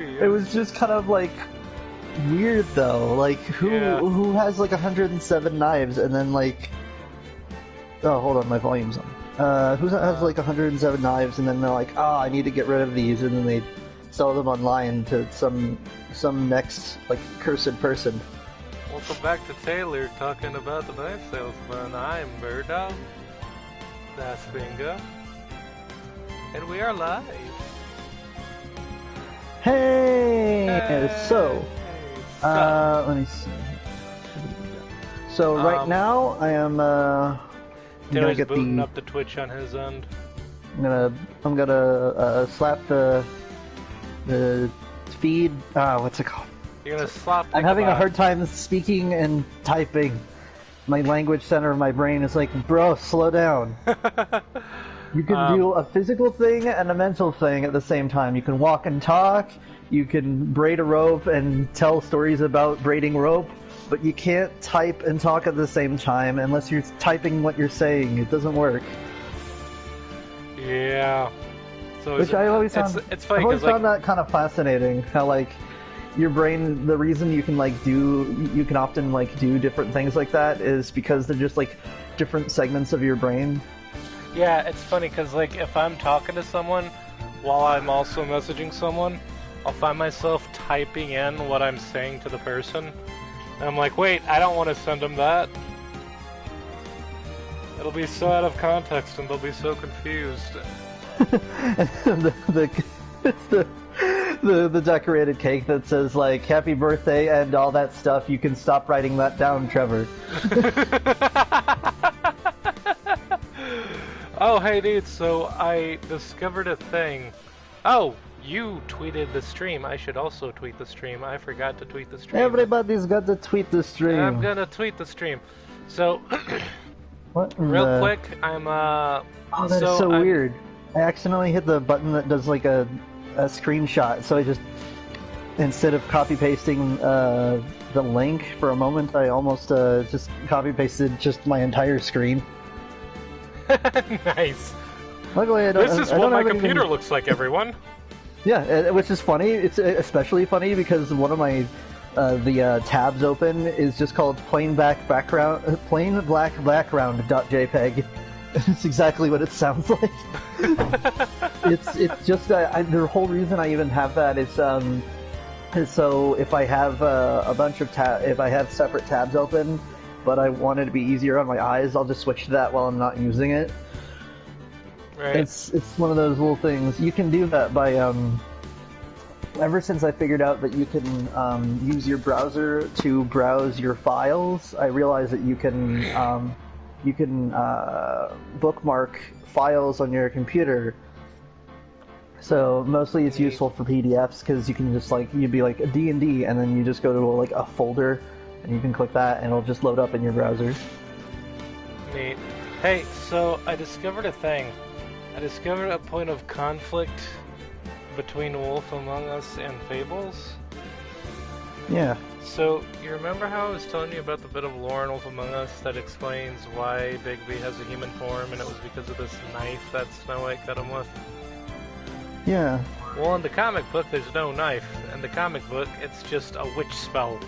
It was just kind of like weird though. Like who has like 107 knives and then like hold on, my volume's on. Who has like 107 knives and then they're like, I need to get rid of these, and then they sell them online to some next like cursed person. Welcome back to Taylor talking about the knife salesman. I'm Birdo. That's Bingo. And we are live. Hey! So, let me see. So right now I am Taylor's booting up the Twitch on his end. I'm gonna slap the feed. What's it called? You're gonna slap. I'm having a hard time speaking and typing. My language center of my brain is like, bro, slow down. You can do a physical thing and a mental thing at the same time. You can walk and talk. You can braid a rope and tell stories about braiding rope. But you can't type and talk at the same time unless you're typing what you're saying. It doesn't work. Yeah. So which I always found, it's funny. I always found that kind of fascinating. How like your brain, the reason you can you can often like do different things like that is because they're just like different segments of your brain. Yeah, it's funny because like if I'm talking to someone while I'm also messaging someone, I'll find myself typing in what I'm saying to the person. And I'm like, wait, I don't want to send them that. It'll be so out of context and they'll be so confused. the decorated cake that says like happy birthday and all that stuff, you can stop writing that down, Trevor. Oh, hey dude, so I discovered a thing. Oh, you tweeted the stream. I should also tweet the stream. I forgot to tweet the stream. Everybody's got to tweet the stream. I'm gonna tweet the stream. So, what real quick, I'm Oh, that's so weird. I accidentally hit the button that does like a screenshot, so I just, instead of copy pasting the link for a moment, I almost just copy pasted just my entire screen. Nice. Luckily, this is what my computer looks like, everyone. Yeah, which is funny. It's especially funny because one of my the tabs open is just called plain black background.jpg. It's exactly what it sounds like. it's just the whole reason I even have that is so if I have a bunch of if I have separate tabs open, but I want it to be easier on my eyes, I'll just switch to that while I'm not using it. Right. It's one of those little things. You can do that by ever since I figured out that you can use your browser to browse your files, I realized that you can bookmark files on your computer. So mostly it's useful for PDFs because you can just you'd be like a D&D and then you just go to like a folder and you can click that and it'll just load up in your browser. Neat. Hey, so I discovered a thing. I discovered a point of conflict between Wolf Among Us and Fables. Yeah. So, you remember how I was telling you about the bit of lore in Wolf Among Us that explains why Bigby has a human form and it was because of this knife that Snow White cut him with? Yeah. Well, in the comic book, there's no knife. In the comic book, it's just a witch spell.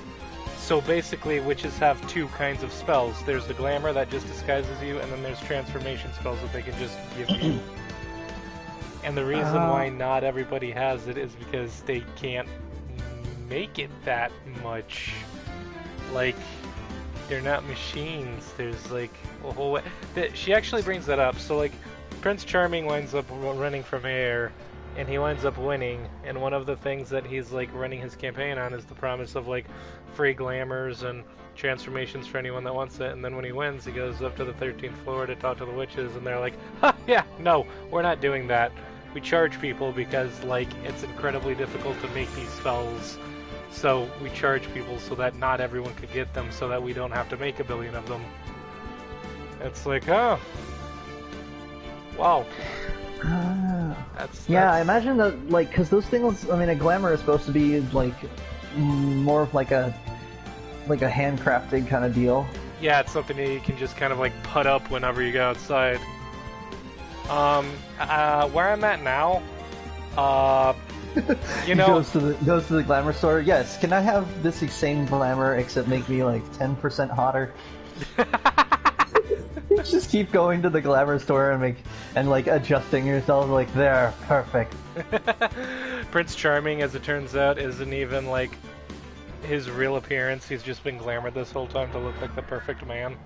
So basically, witches have two kinds of spells. There's the glamour that just disguises you, and then there's transformation spells that they can just give you. And the reason why not everybody has it is because they can't make it that much. Like, they're not machines. There's like a whole way. She actually brings that up. So like, Prince Charming winds up running for mayor, and he winds up winning. And one of the things that he's like running his campaign on is the promise of like free glamours and transformations for anyone that wants it. And then when he wins, he goes up to the 13th floor to talk to the witches, and they're like, "Ha, yeah, no, we're not doing that. We charge people because like it's incredibly difficult to make these spells. So we charge people so that not everyone could get them, so that we don't have to make a billion of them." It's like, oh, wow. That's... I imagine that, like, because those things, I mean, a glamour is supposed to be, like, more of, like a handcrafted kind of deal. Yeah, it's something that you can just kind of, like, put up whenever you go outside. Where I'm at now, You know, goes to the glamour store. Yes, can I have this same glamour except make me like 10% hotter? Just keep going to the glamour store and like adjusting yourself like there, perfect. Prince Charming, as it turns out, isn't even like his real appearance. He's just been glamored this whole time to look like the perfect man.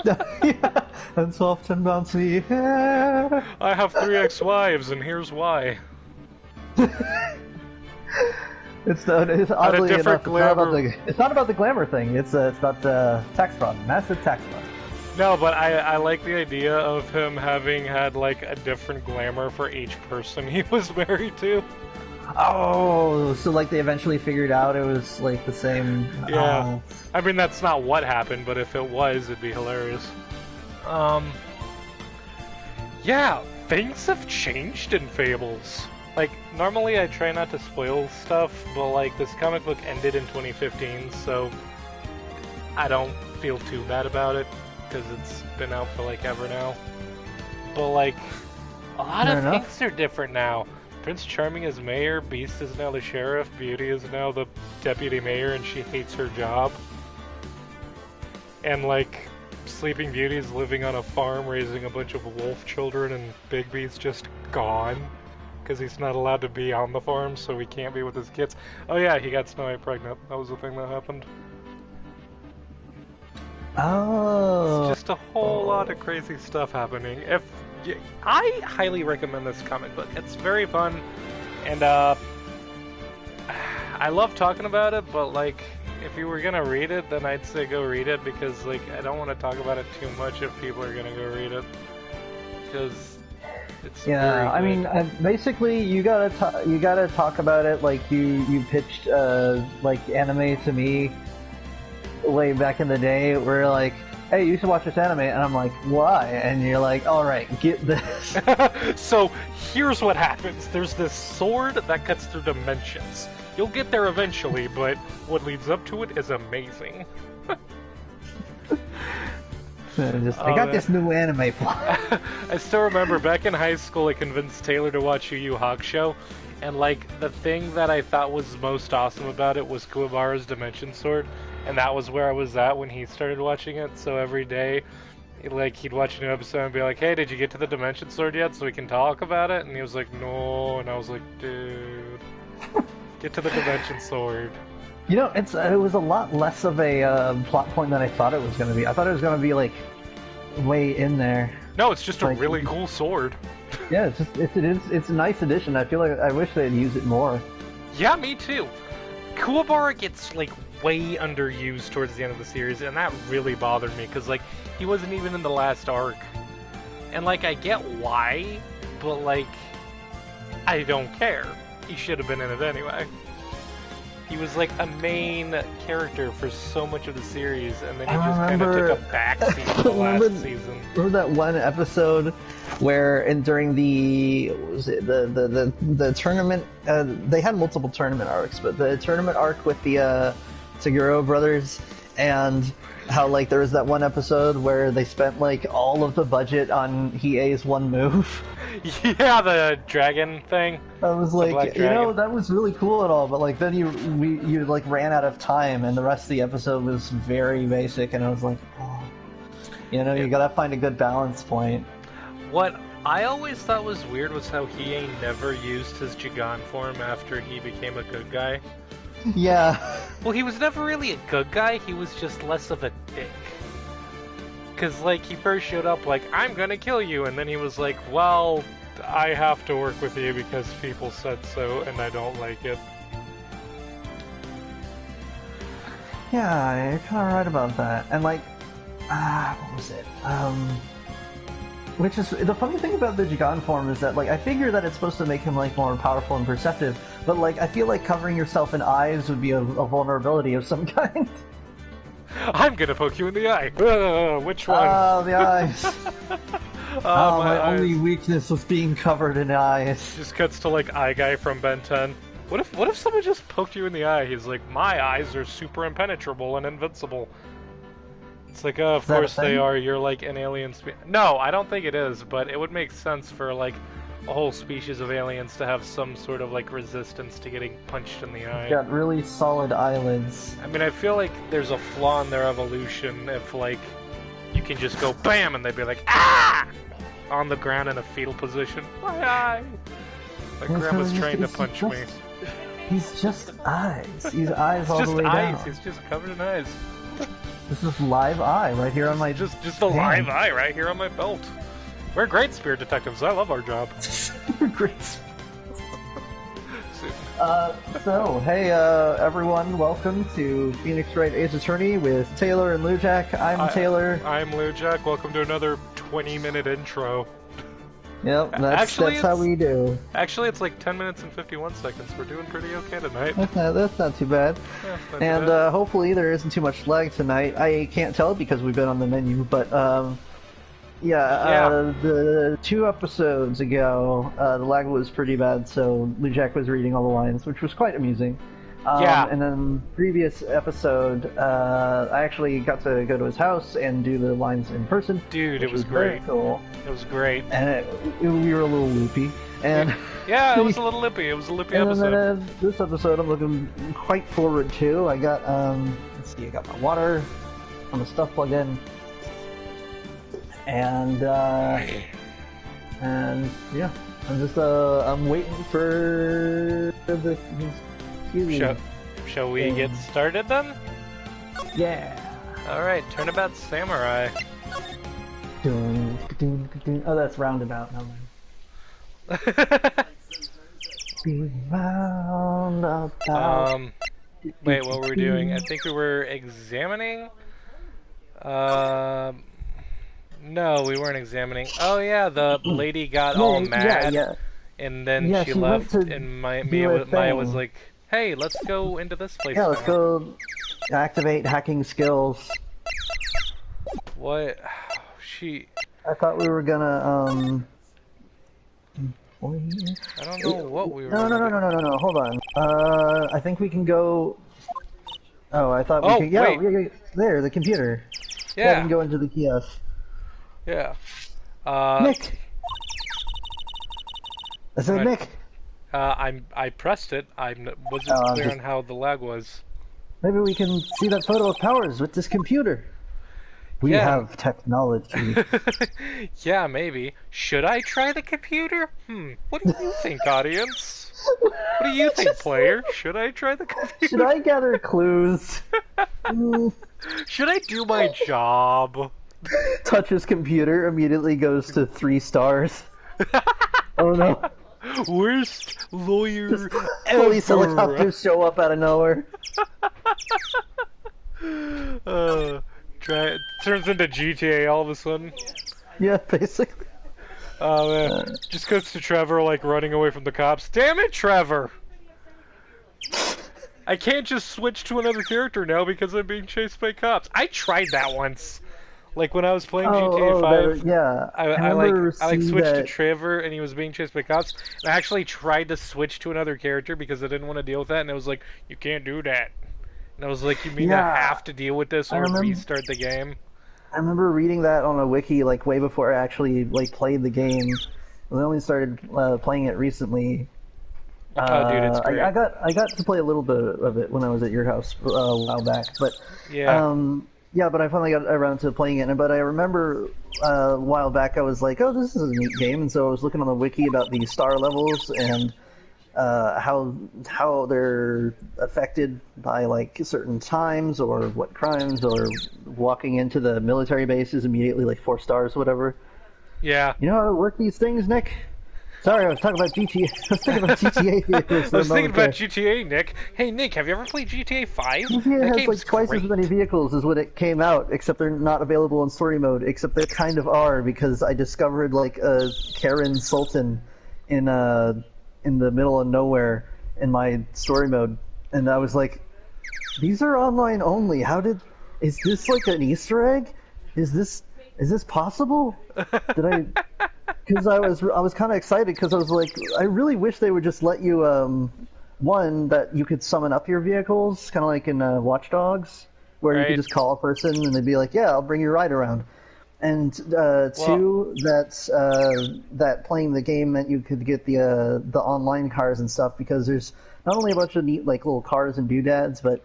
Yeah, and soft and bouncy hair. I have 3 ex-wives, and here's why. It's oddly enough, it's not about the glamour thing. It's about the tax fraud, massive tax fraud. No, but I like the idea of him having had like a different glamour for each person he was married to. Oh, so like they eventually figured out it was like the same. Yeah, I mean that's not what happened, but if it was, it'd be hilarious. Yeah, things have changed in Fables. Like, normally I try not to spoil stuff, but like, this comic book ended in 2015, so I don't feel too bad about it, because it's been out for like ever now. But like, a lot of things are different now. Prince Charming is mayor, Beast is now the sheriff, Beauty is now the deputy mayor, and she hates her job. And like, Sleeping Beauty is living on a farm raising a bunch of wolf children, and Bigby's just gone. Because he's not allowed to be on the farm, so he can't be with his kids. Oh yeah, he got Snow White pregnant. That was the thing that happened. Oh. It's just a whole lot of crazy stuff happening. I highly recommend this comic book. It's very fun, and I love talking about it, but like, if you were gonna read it, then I'd say go read it, because like, I don't want to talk about it too much if people are gonna go read it. Because yeah, I mean, basically, you gotta talk about it like you pitched like anime to me way back in the day, where you're like, hey, you should watch this anime, and I'm like, why? And you're like, all right, get this. So here's what happens: there's this sword that cuts through dimensions. You'll get there eventually, but what leads up to it is amazing. I got this new anime plot. I still remember back in high school I convinced Taylor to watch Yu Yu Hakusho, and like, the thing that I thought was most awesome about it was Kuwabara's Dimension Sword, and that was where I was at when he started watching it. So every day, like, he'd watch a new episode and be like, hey, did you get to the Dimension Sword yet so we can talk about it? And he was like, no, and I was like, dude, get to the Dimension Sword. You know, it was a lot less of a plot point than I thought it was going to be. I thought it was going to be like way in there. No, it's just like, a really cool sword. Yeah, it's a nice addition. I feel like I wish they'd use it more. Yeah, me too. Kuwabara gets like way underused towards the end of the series, and that really bothered me because like, he wasn't even in the last arc, and like, I get why, but like, I don't care. He should have been in it anyway. He was like a main character for so much of the series, and then he just kind of took a backseat in the last season. Remember that one episode where, during the tournament, they had multiple tournament arcs, but the tournament arc with the Seguro brothers, and how like there was that one episode where they spent like all of the budget on Hiei's one move. Yeah, the dragon thing. I was like, you know, that was really cool and all, but like then you like ran out of time, and the rest of the episode was very basic, and I was like, oh. You know, you gotta find a good balance point. What I always thought was weird was how Hiei never used his Jigan form after he became a good guy. Yeah. Well, he was never really a good guy, he was just less of a dick. Because, like, he first showed up like, I'm gonna kill you, and then he was like, well, I have to work with you because people said so, and I don't like it. Yeah, you're kind of right about that. And, like, what was it? Which is, the funny thing about the Jigan form is that, like, I figure that it's supposed to make him, like, more powerful and perceptive, but, like, I feel like covering yourself in eyes would be a vulnerability of some kind. I'm gonna poke you in the eye! Which one? Oh, the eyes! My eyes. only weakness was being covered in eyes. Just cuts to, like, Eye Guy from Ben 10. What if someone just poked you in the eye? He's like, my eyes are super impenetrable and invincible. It's like, oh, of course they are, you're like an alien No, I don't think it is, but it would make sense for, like, a whole species of aliens to have some sort of like resistance to getting punched in the eye. Got really solid eyelids. I mean, I feel like there's a flaw in their evolution if like you can just go BAM and they'd be like ah on the ground in a fetal position. My eye. My grandma's trying to punch me. He's just eyes. He's eyes all the way down. He's just covered in eyes. This is live eye right here on my just a live eye right here on my belt. We're great spirit detectives. I love our job. Great. So hey everyone, welcome to Phoenix Wright Ace Attorney with Taylor and Lujack. I'm Taylor. I'm Lujack. Welcome to another 20-minute intro. Yep, that's how we do. Actually, it's like 10 minutes and 51 seconds. We're doing pretty okay tonight. That's not too bad. Yeah, not and too bad. Hopefully there isn't too much lag tonight. I can't tell because we've been on the menu, but the 2 episodes ago, the lag was pretty bad, so Lujack was reading all the lines, which was quite amusing. And then previous episode, I actually got to go to his house and do the lines in person. Dude, it was great. Cool. It was great. And we were a little loopy. And yeah, it was a little lippy. It was a lippy episode. And then this episode I'm looking quite forward to. I got, let's see, I got my water, all the stuff plugged in. And yeah, I'm just, I'm waiting for the... Shall we get started then? Yeah. Alright, Turnabout Samurai. Oh, that's Roundabout. No. Roundabout. Wait, what were we doing? I think we were examining? No, we weren't examining. Oh yeah, the lady got all mad. Yeah. And then she left, and Maya was like, hey, let's go into this place. Yeah, let's go activate hacking skills. What? I thought we were gonna, I don't know what we were No, hold on. I think we can go... Oh, I thought we could... Yeah, there, the computer. Yeah. We can go into the kiosk. Yeah. Nick! I said Nick! I pressed it. I wasn't clear on how the lag was. Maybe we can see that photo of Powers with this computer. We have technology. Yeah, maybe. Should I try the computer? What do you think, audience? What do you think, player? Should I try the computer? Should I gather clues? Should I do my job? Touches computer, immediately goes to 3 stars. Oh no. Worst lawyer Police helicopters show up out of nowhere. Turns into GTA all of a sudden. Yeah, basically. Oh man, just cuts to Trevor like running away from the cops. Damn it, Trevor! I can't just switch to another character now because I'm being chased by cops. I tried that once. Like when I was playing GTA 5, I switched to Trevor and he was being chased by cops. And I actually tried to switch to another character because I didn't want to deal with that. And it was like, you can't do that. And I was like, you mean I have to deal with this or restart the game? I remember reading that on a wiki like way before I actually like played the game. I only started playing it recently. Oh, dude, it's great. I got to play a little bit of it when I was at your house a while back, but yeah, but I finally got around to playing it. But I remember a while back I was like, oh, this is a neat game, and so I was looking on the wiki about the star levels and how they're affected by like certain times or what crimes or walking into the military bases immediately like 4 stars, whatever. Yeah. You know how to work these things, Nick? Sorry, I was talking about GTA. I was thinking about GTA vehicles. I was thinking about GTA, Nick. Hey, Nick, have you ever played GTA 5? GTA has like twice as many vehicles as when it came out, except they're not available in story mode. Except they kind of are because I discovered like a Karen Sultan in the middle of nowhere in my story mode, and I was like, these are online only. Is this like an Easter egg? Is this possible? Because I was kind of excited because I was like, I really wish they would just let you one that you could summon up your vehicles, kind of like in Watch Dogs, where you could just call a person and they'd be like, yeah, I'll bring your ride around. And two, that playing the game meant you could get the online cars and stuff, because there's not only a bunch of neat like little cars and doodads, but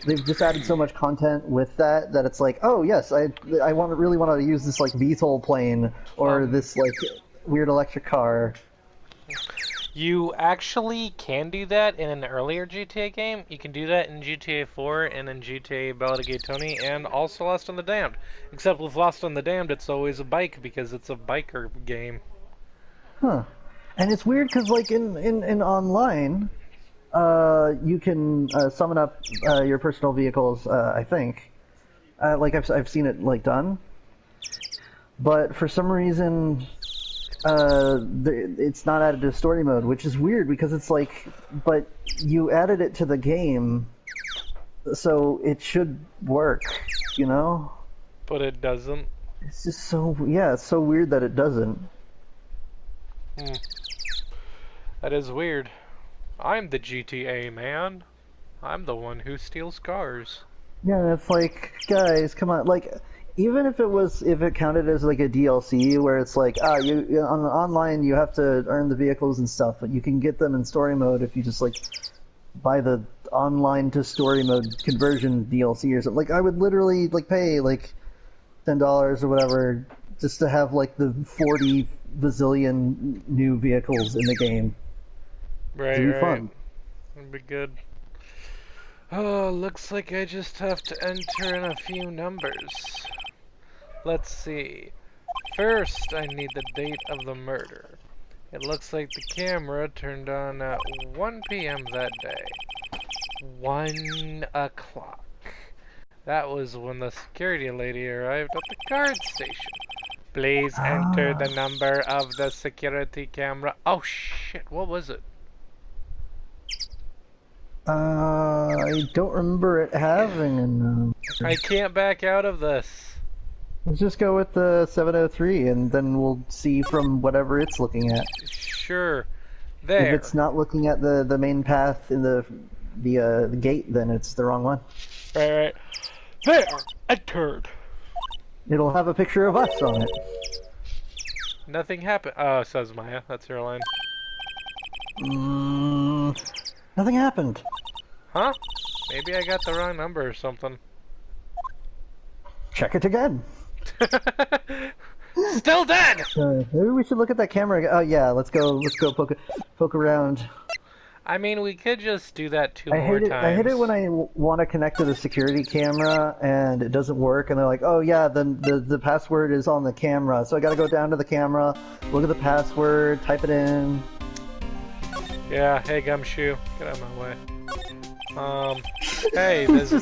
they've just added so much content with that it's like, oh yes, I really want to use this like VTOL plane or this like weird electric car. You actually can do that in an earlier GTA game. You can do that in GTA 4 and in GTA Ballad of Gay Tony and also Lost on the Damned. Except with Lost on the Damned, it's always a bike because it's a biker game. Huh. And it's weird because like in online, you can summon up your personal vehicles. I think, like I've seen it like done, but for some reason. It's not added to story mode, which is weird because it's like, but you added it to the game, so it should work, you know? But it doesn't. It's just so, yeah, it's so weird that it doesn't. That is weird. I'm the GTA man. I'm the one who steals cars. Yeah, it's like, guys, come on, like... Even if it counted as like a DLC where it's like, you on online you have to earn the vehicles and stuff, but you can get them in story mode if you just like buy the online to story mode conversion DLC or something. Like I would literally like pay like $10 or whatever just to have like the 40 bazillion new vehicles in the game. Right, It'd be fun. It'd be good. Oh, looks like I just have to enter in a few numbers. Let's see. First, I need the date of the murder. It looks like the camera turned on at 1 p.m. that day. 1 o'clock. That was when the security lady arrived at the guard station. Please enter the number of the security camera. Oh shit, what was it? I don't remember it having a number. I can't back out of this. Let's just go with the 703, and then we'll see from whatever it's looking at. Sure. There. If it's not looking at the main path in the gate, then it's the wrong one. Right. There. Entered. It'll have a picture of us on it. Nothing happened. Oh, says Maya. That's your line. Nothing happened. Huh? Maybe I got the wrong number or something. Check it again. Still dead! Maybe we should look at that camera again. Oh yeah, let's go poke around. I mean, we could just do that two more times. I hate it when I want to connect to the security camera and it doesn't work, and they're like, oh yeah, then the password is on the camera. So I gotta go down to the camera, look at the password, type it in. Yeah, hey Gumshoe, get out of my way. Hey, there's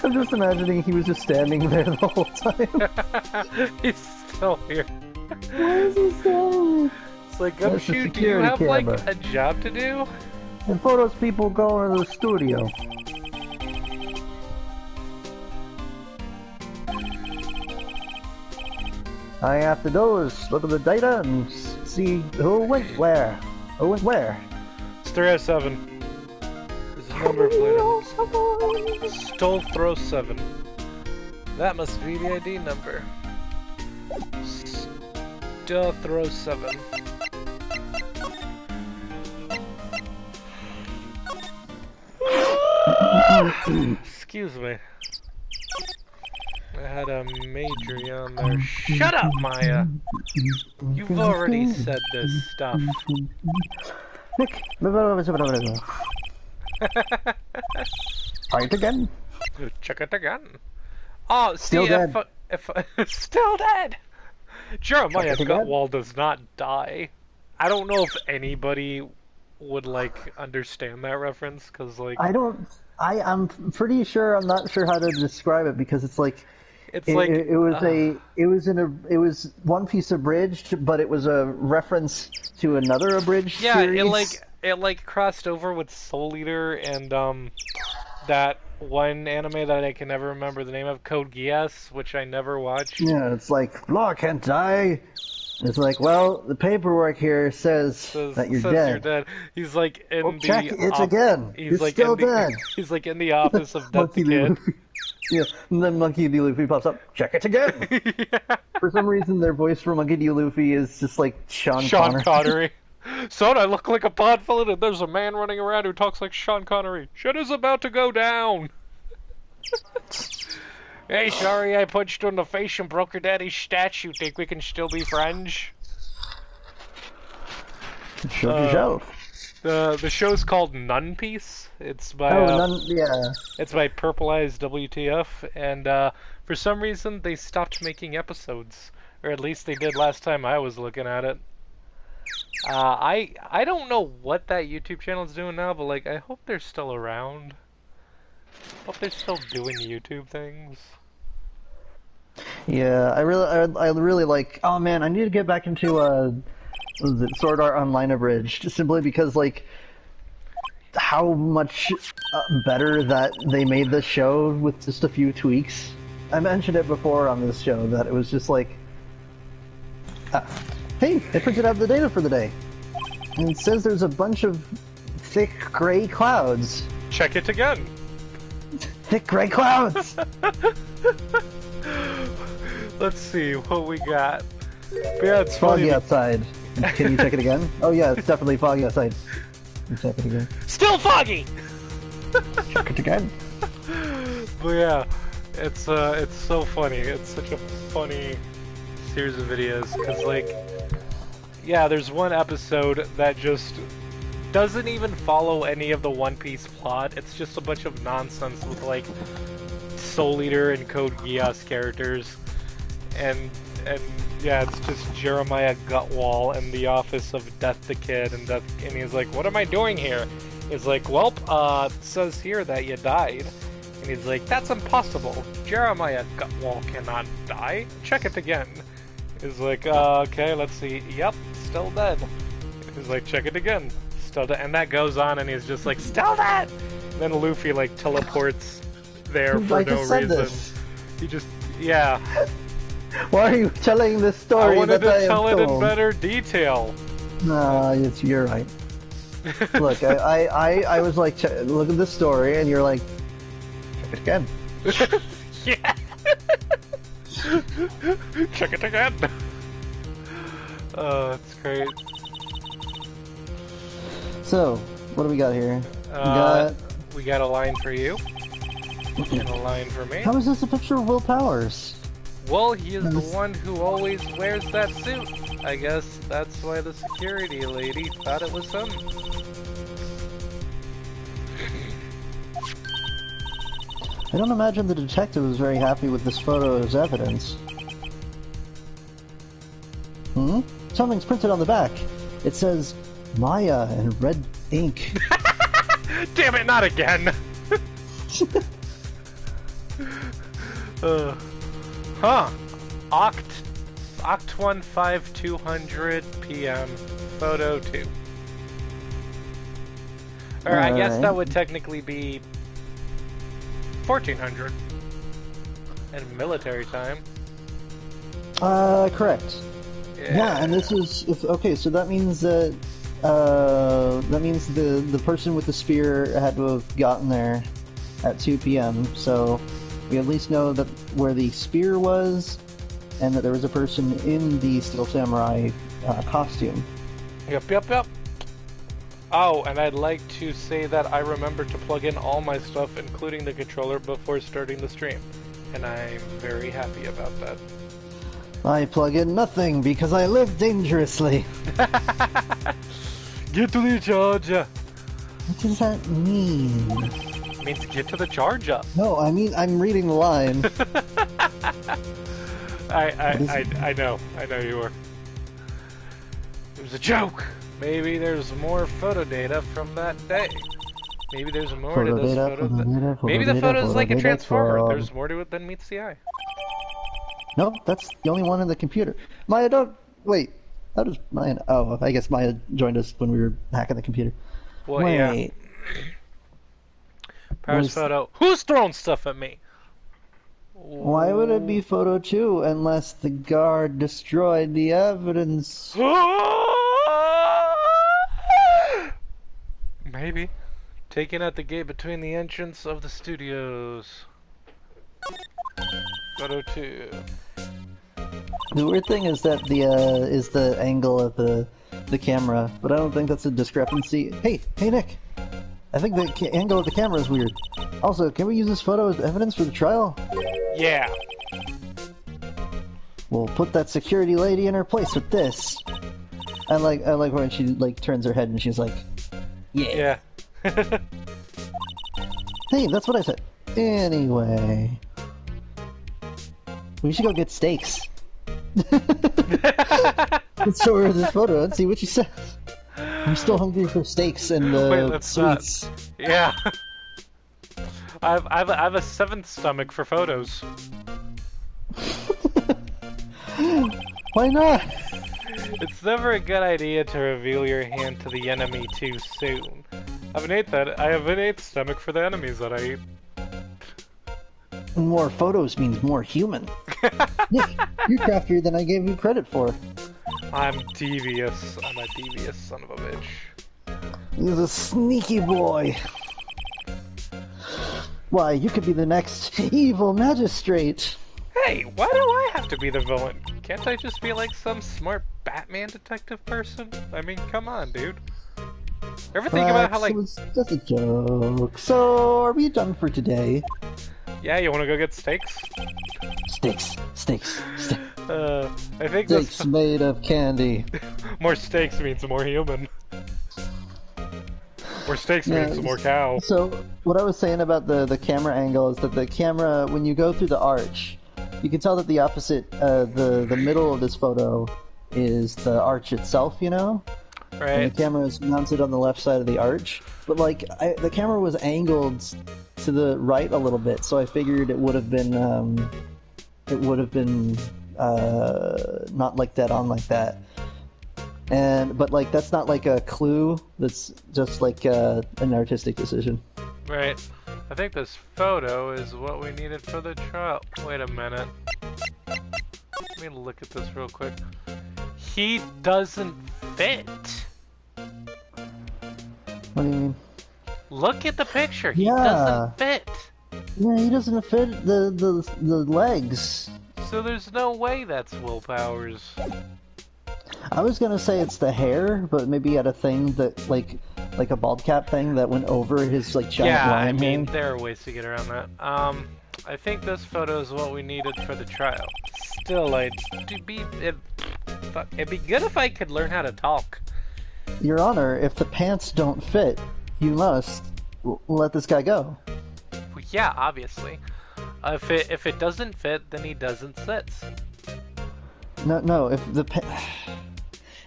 I'm just imagining he was just standing there the whole time. He's still here. Why is he still? It's like, Gumshoe, do you have like a job to do? And photos people going to the studio. All I have to do is look at the data and see who went where. Who went where? It's 307. There's a number plate. Stole throw 7. That must be the ID number. Still throw 7. Excuse me. I had a major yawn there. Shut up, Maya! You've already said this stuff. Nick, try it again. Check it again. Oh, see, still dead. if still dead. Jeremiah Gutwall does not die. I don't know if anybody would like understand that reference, because like I'm pretty sure I'm not sure how to describe it, because it's like it was one piece abridged, but it was a reference to another abridged series. it like crossed over with Soul Eater and that one anime that I can never remember the name of, Code Geass, which I never watched. Yeah, it's like, Law can't die. It's like, well, the paperwork here says that you're dead. You're dead. He's like in check it again. He's like still dead. He's like in the office of Death the Kid. Yeah, and then Monkey D. Luffy pops up. Check it again. Yeah. For some reason, their voice for Monkey D. Luffy is just like Sean Sean Connery. Connery. Son, I look like a pod villain, and there's a man running around who talks like Sean Connery. Shit is about to go down. Hey, sorry I punched you in the face and broke your daddy's statue. Think we can still be friends? Show yourself. The show's called Nun Piece. It's by Yeah. it's by Purple Eyes WTF, and for some reason they stopped making episodes, or at least they did last time I was looking at it. I don't know what that YouTube channel is doing now, but like I hope they're still around. Hope they're still doing YouTube things. Yeah, I really like. Oh man, I need to get back into what was it, Sword Art Online Abridged, simply because like how much better that they made the show with just a few tweaks. I mentioned it before on this show that it was just like, hey, I printed out the data for the day, and it says there's a bunch of thick gray clouds. Check it again. Thick gray clouds. Let's see what we got. But yeah, it's Foggy funny. outside. Can you check it again? Oh yeah, it's definitely foggy outside. Can you check it again? Still foggy. Check it again. But yeah, it's so funny. It's such a funny series of videos because like, yeah, there's one episode that just doesn't even follow any of the One Piece plot. It's just a bunch of nonsense with like Soul Eater and Code Geass characters, and yeah, it's just Jeremiah Gutwall in the office of Death the Kid, and he's like, "What am I doing here?" He's like, "Well, it says here that you died." And he's like, "That's impossible. Jeremiah Gutwall cannot die. Check it again." He's like, "Okay, let's see. Yep, still dead." He's like, "Check it again. Still dead." And that goes on, and he's just like, "Still dead." And then Luffy like teleports there for no reason. He just, yeah. Why are you telling this story? I wanted that to tell it in told? better detail. Nah, you're right. Look, I was like, look at this story, and you're like, check it again. Yeah. Check it again. Oh, it's great. So, what do we got here? We got a line for you, and a line for me. How is this a picture of Will Powers? Well, he is the one who always wears that suit. I guess that's why the security lady thought it was him. I don't imagine the detective was very happy with this photo as evidence. Something's printed on the back. It says Maya in red ink. Damn it, not again! Huh. Oct15200 PM, photo 2. Or I guess that would technically be 1400 in military time. Correct. Yeah, and this is okay. So that means that the person with the spear had to have gotten there at 2 p.m. So we at least know that where the spear was, and that there was a person in the Steel Samurai costume. Yep. Oh, and I'd like to say that I remembered to plug in all my stuff, including the controller, before starting the stream. And I'm very happy about that. I plug in nothing because I live dangerously. Get to the charger. What does that mean? It means get to the charger. No, I mean I'm reading the line. I know you were. It was a joke. Maybe there's more photo data from that day. Maybe there's more to this photo. Maybe the photo is like a transformer. There's more to it than meets the eye. Nope, that's the only one in the computer. Maya, don't... Wait. How does Maya... Oh, I guess Maya joined us when we were hacking the computer. Well, wait. Yeah. Powers photo. Who's throwing stuff at me? Why would it be photo 2 unless the guard destroyed the evidence? Maybe. Taken at the gate between the entrance of the studios. Photo 2. The weird thing is that the angle of the camera, but I don't think that's a discrepancy. Hey, Nick! I think the angle of the camera is weird. Also, can we use this photo as evidence for the trial? Yeah. We'll put that security lady in her place with this. I like when she like turns her head and she's like, yeah. Yeah. Hey, that's what I said. Anyway, we should go get steaks. Let's show her this photo and see what she says. I'm still hungry for steaks and sweets. Yeah. I have a seventh stomach for photos. Why not? It's never a good idea to reveal your hand to the enemy too soon. I have an eighth stomach for the enemies that I eat. More photos means more human. Nick, you're craftier than I gave you credit for. I'm devious. I'm a devious son of a bitch. He's a sneaky boy. Why, you could be the next evil magistrate. Hey, why do I have to be the villain? Can't I just be like some smart Batman detective person? I mean, come on, dude. Ever think about how, like... It's just a joke. So, are we done for today? Yeah, you wanna go get steaks? Steaks. I think Steaks made of candy. More steaks means more human. More steaks means more cow. So, what I was saying about the camera angle is that the camera, when you go through the arch, you can tell that the opposite, the middle of this photo is the arch itself, you know? Right. And the camera is mounted on the left side of the arch. But, like, the camera was angled to the right a little bit, so I figured it would have been, not like dead on like that. But like that's not like a clue. That's just like an artistic decision. Right. I think this photo is what we needed for the trial. Wait a minute. Let me look at this real quick. He doesn't fit. What do you mean? Look at the picture. He doesn't fit. Yeah, he doesn't fit the legs. So there's no way that's Will Powers. I was gonna say it's the hair, but maybe he had a thing that like a bald cap thing that went over his like giant lion hair. There are ways to get around that. I think this photo is what we needed for the trial. Still, it'd be good if I could learn how to talk. Your Honor, if the pants don't fit, you must let this guy go. Well, yeah, obviously. If it doesn't fit, then he doesn't sit. No.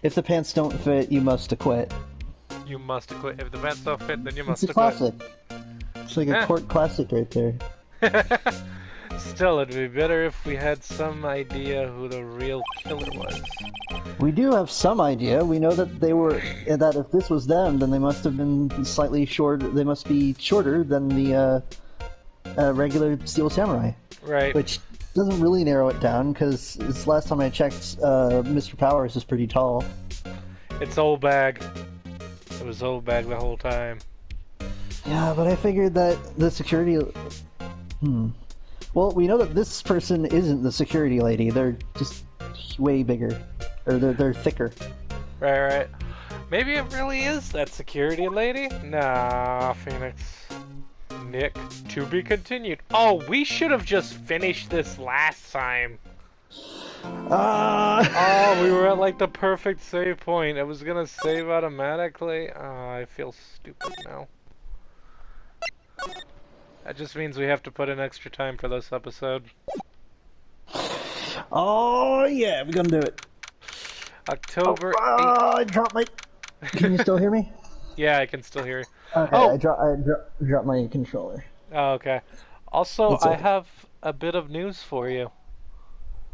If the pants don't fit, you must acquit. You must acquit. If the pants don't fit, then you must acquit. It's a classic. It's like a court classic right there. Still, it'd be better if we had some idea who the real killer was. We do have some idea. We know that that if this was them, then they must have been slightly short. They must be shorter than the regular Steel Samurai. Right. Which doesn't really narrow it down, because this last time I checked, Mr. Powers is pretty tall. It's Old Bag. It was Old Bag the whole time. Yeah, but I figured that the security... Well, we know that this person isn't the security lady. They're just way bigger. Or they're thicker. Right. Maybe it really is that security lady? Nah, Phoenix. Nick, to be continued. Oh, we should have just finished this last time. Oh, we were at like the perfect save point. It was gonna save automatically. Oh, I feel stupid now. That just means we have to put in extra time for this episode. Oh yeah, we're gonna do it. October 8th. I dropped my... Can you still hear me? Yeah, I can still hear you. Okay, I dropped my controller. Oh, okay. Also, I have a bit of news for you.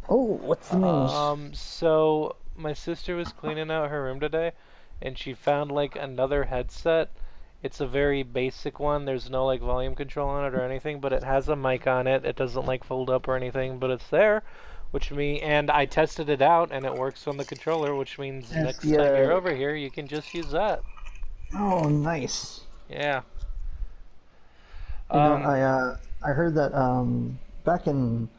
Oh, what's the news? So my sister was cleaning out her room today, and she found like another headset. It's a very basic one. There's no like volume control on it or anything, but it has a mic on it. It doesn't like fold up or anything, but it's there. And I tested it out, and it works on the controller, which means next time you're over here, you can just use that. Oh, nice. Yeah. You know, I heard that back in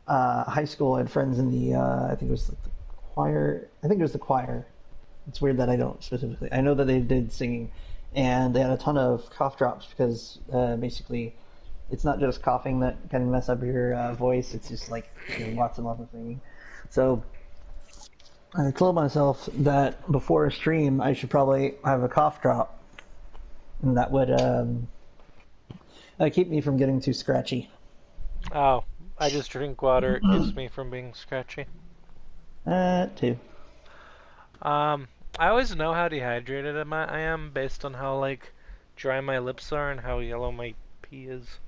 high school, I had friends in the I think it was like the choir. I think it was the choir. It's weird that I don't specifically. I know that they did singing, and they had a ton of cough drops because basically, it's not just coughing that can mess up your voice. It's just like lots and lots of singing. So I told myself that before a stream, I should probably have a cough drop, and that would keep me from getting too scratchy. Oh, I just drink water. It keeps me from being scratchy. Too. I always know how dehydrated I am based on how, like, dry my lips are and how yellow my pee is.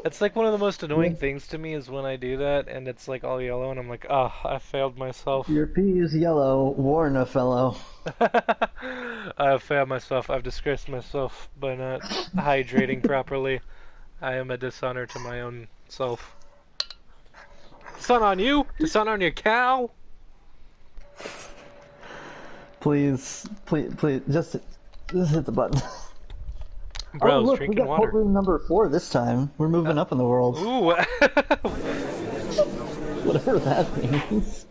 It's like one of the most annoying things to me is when I do that and it's like all yellow and I'm like, oh, I failed myself. Your pee is yellow. Warn a fellow. I have failed myself. I've disgraced myself by not hydrating properly. I am a dishonor to my own self. Sun on you? The sun on your cow? Please, just hit the button. Bro, oh, look, we drinking got water. courtroom number 4 this time. We're moving up in the world. Ooh. Whatever that means.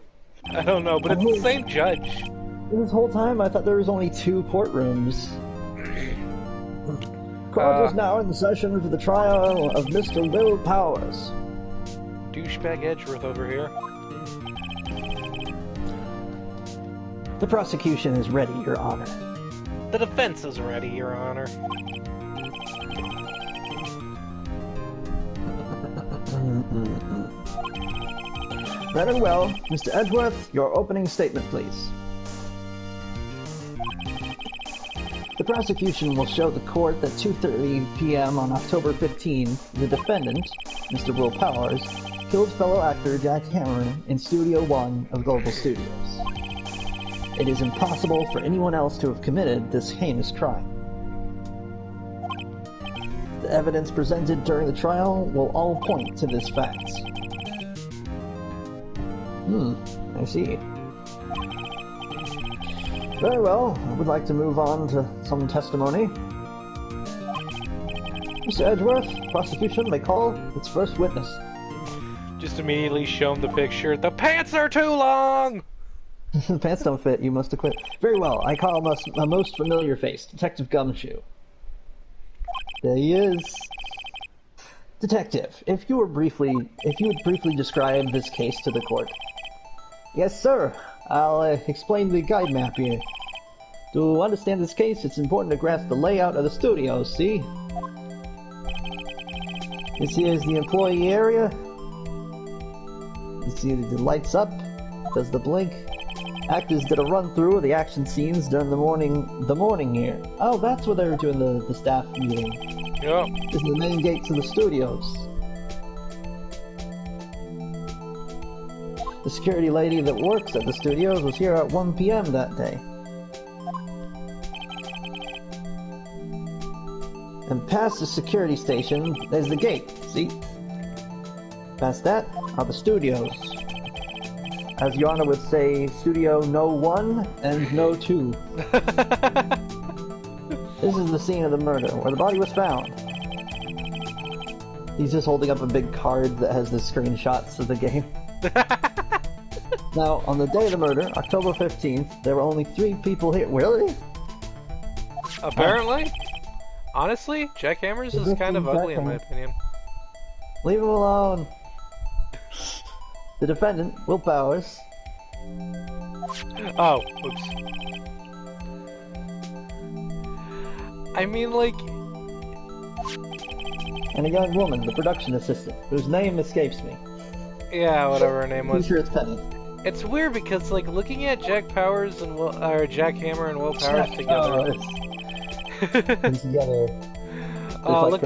I don't know, but it's the same judge. This whole time, I thought there was only 2 courtrooms. Court is now in the session for the trial of Mr. Will Powers. Douchebag Edgeworth over here. The prosecution is ready, Your Honor. The defense is ready, Your Honor. Very well. Mr. Edgeworth, your opening statement, please. The prosecution will show the court that 2:30 p.m. on October 15, the defendant, Mr. Will Powers, killed fellow actor Jack Hammer in Studio 1 of Global Studios. It is impossible for anyone else to have committed this heinous crime. The evidence presented during the trial will all point to this fact. I see. Very well, I would like to move on to some testimony. Mr. Edgeworth, prosecution may call its first witness. Just immediately show him the picture. The pants are too long! The pants don't fit, you must acquit. Very well, I call a most familiar face, Detective Gumshoe. There he is. Detective, if you would briefly describe this case to the court. Yes, sir. I'll explain the guide map here. To understand this case, it's important to grasp the layout of the studio, see? This here is the employee area. You see the lights up, does the blink. Actors did a run-through of the action scenes during the morning here. Oh, that's where they were doing the staff meeting. Yep. This is the main gate to the studios. The security lady that works at the studios was here at 1 p.m. that day. And past the security station, there's the gate, see? Past that are the studios. As Your Honor would say, Studio No 1 and No 2. This is the scene of the murder, where the body was found. He's just holding up a big card that has the screenshots of the game. Now, on the day of the murder, October 15th, there were only 3 people here. Really? Apparently. Honestly, Jack Hammers is kind of ugly in my opinion. Leave him alone. The defendant, Will Powers. Oh, oops. I mean, like... And a young woman, the production assistant, whose name escapes me. Yeah, whatever her name was. I'm sure it's Penny. It's weird because, like, looking at Jack Powers and Jack Hammer and Will Powers together. Together. Oh, look,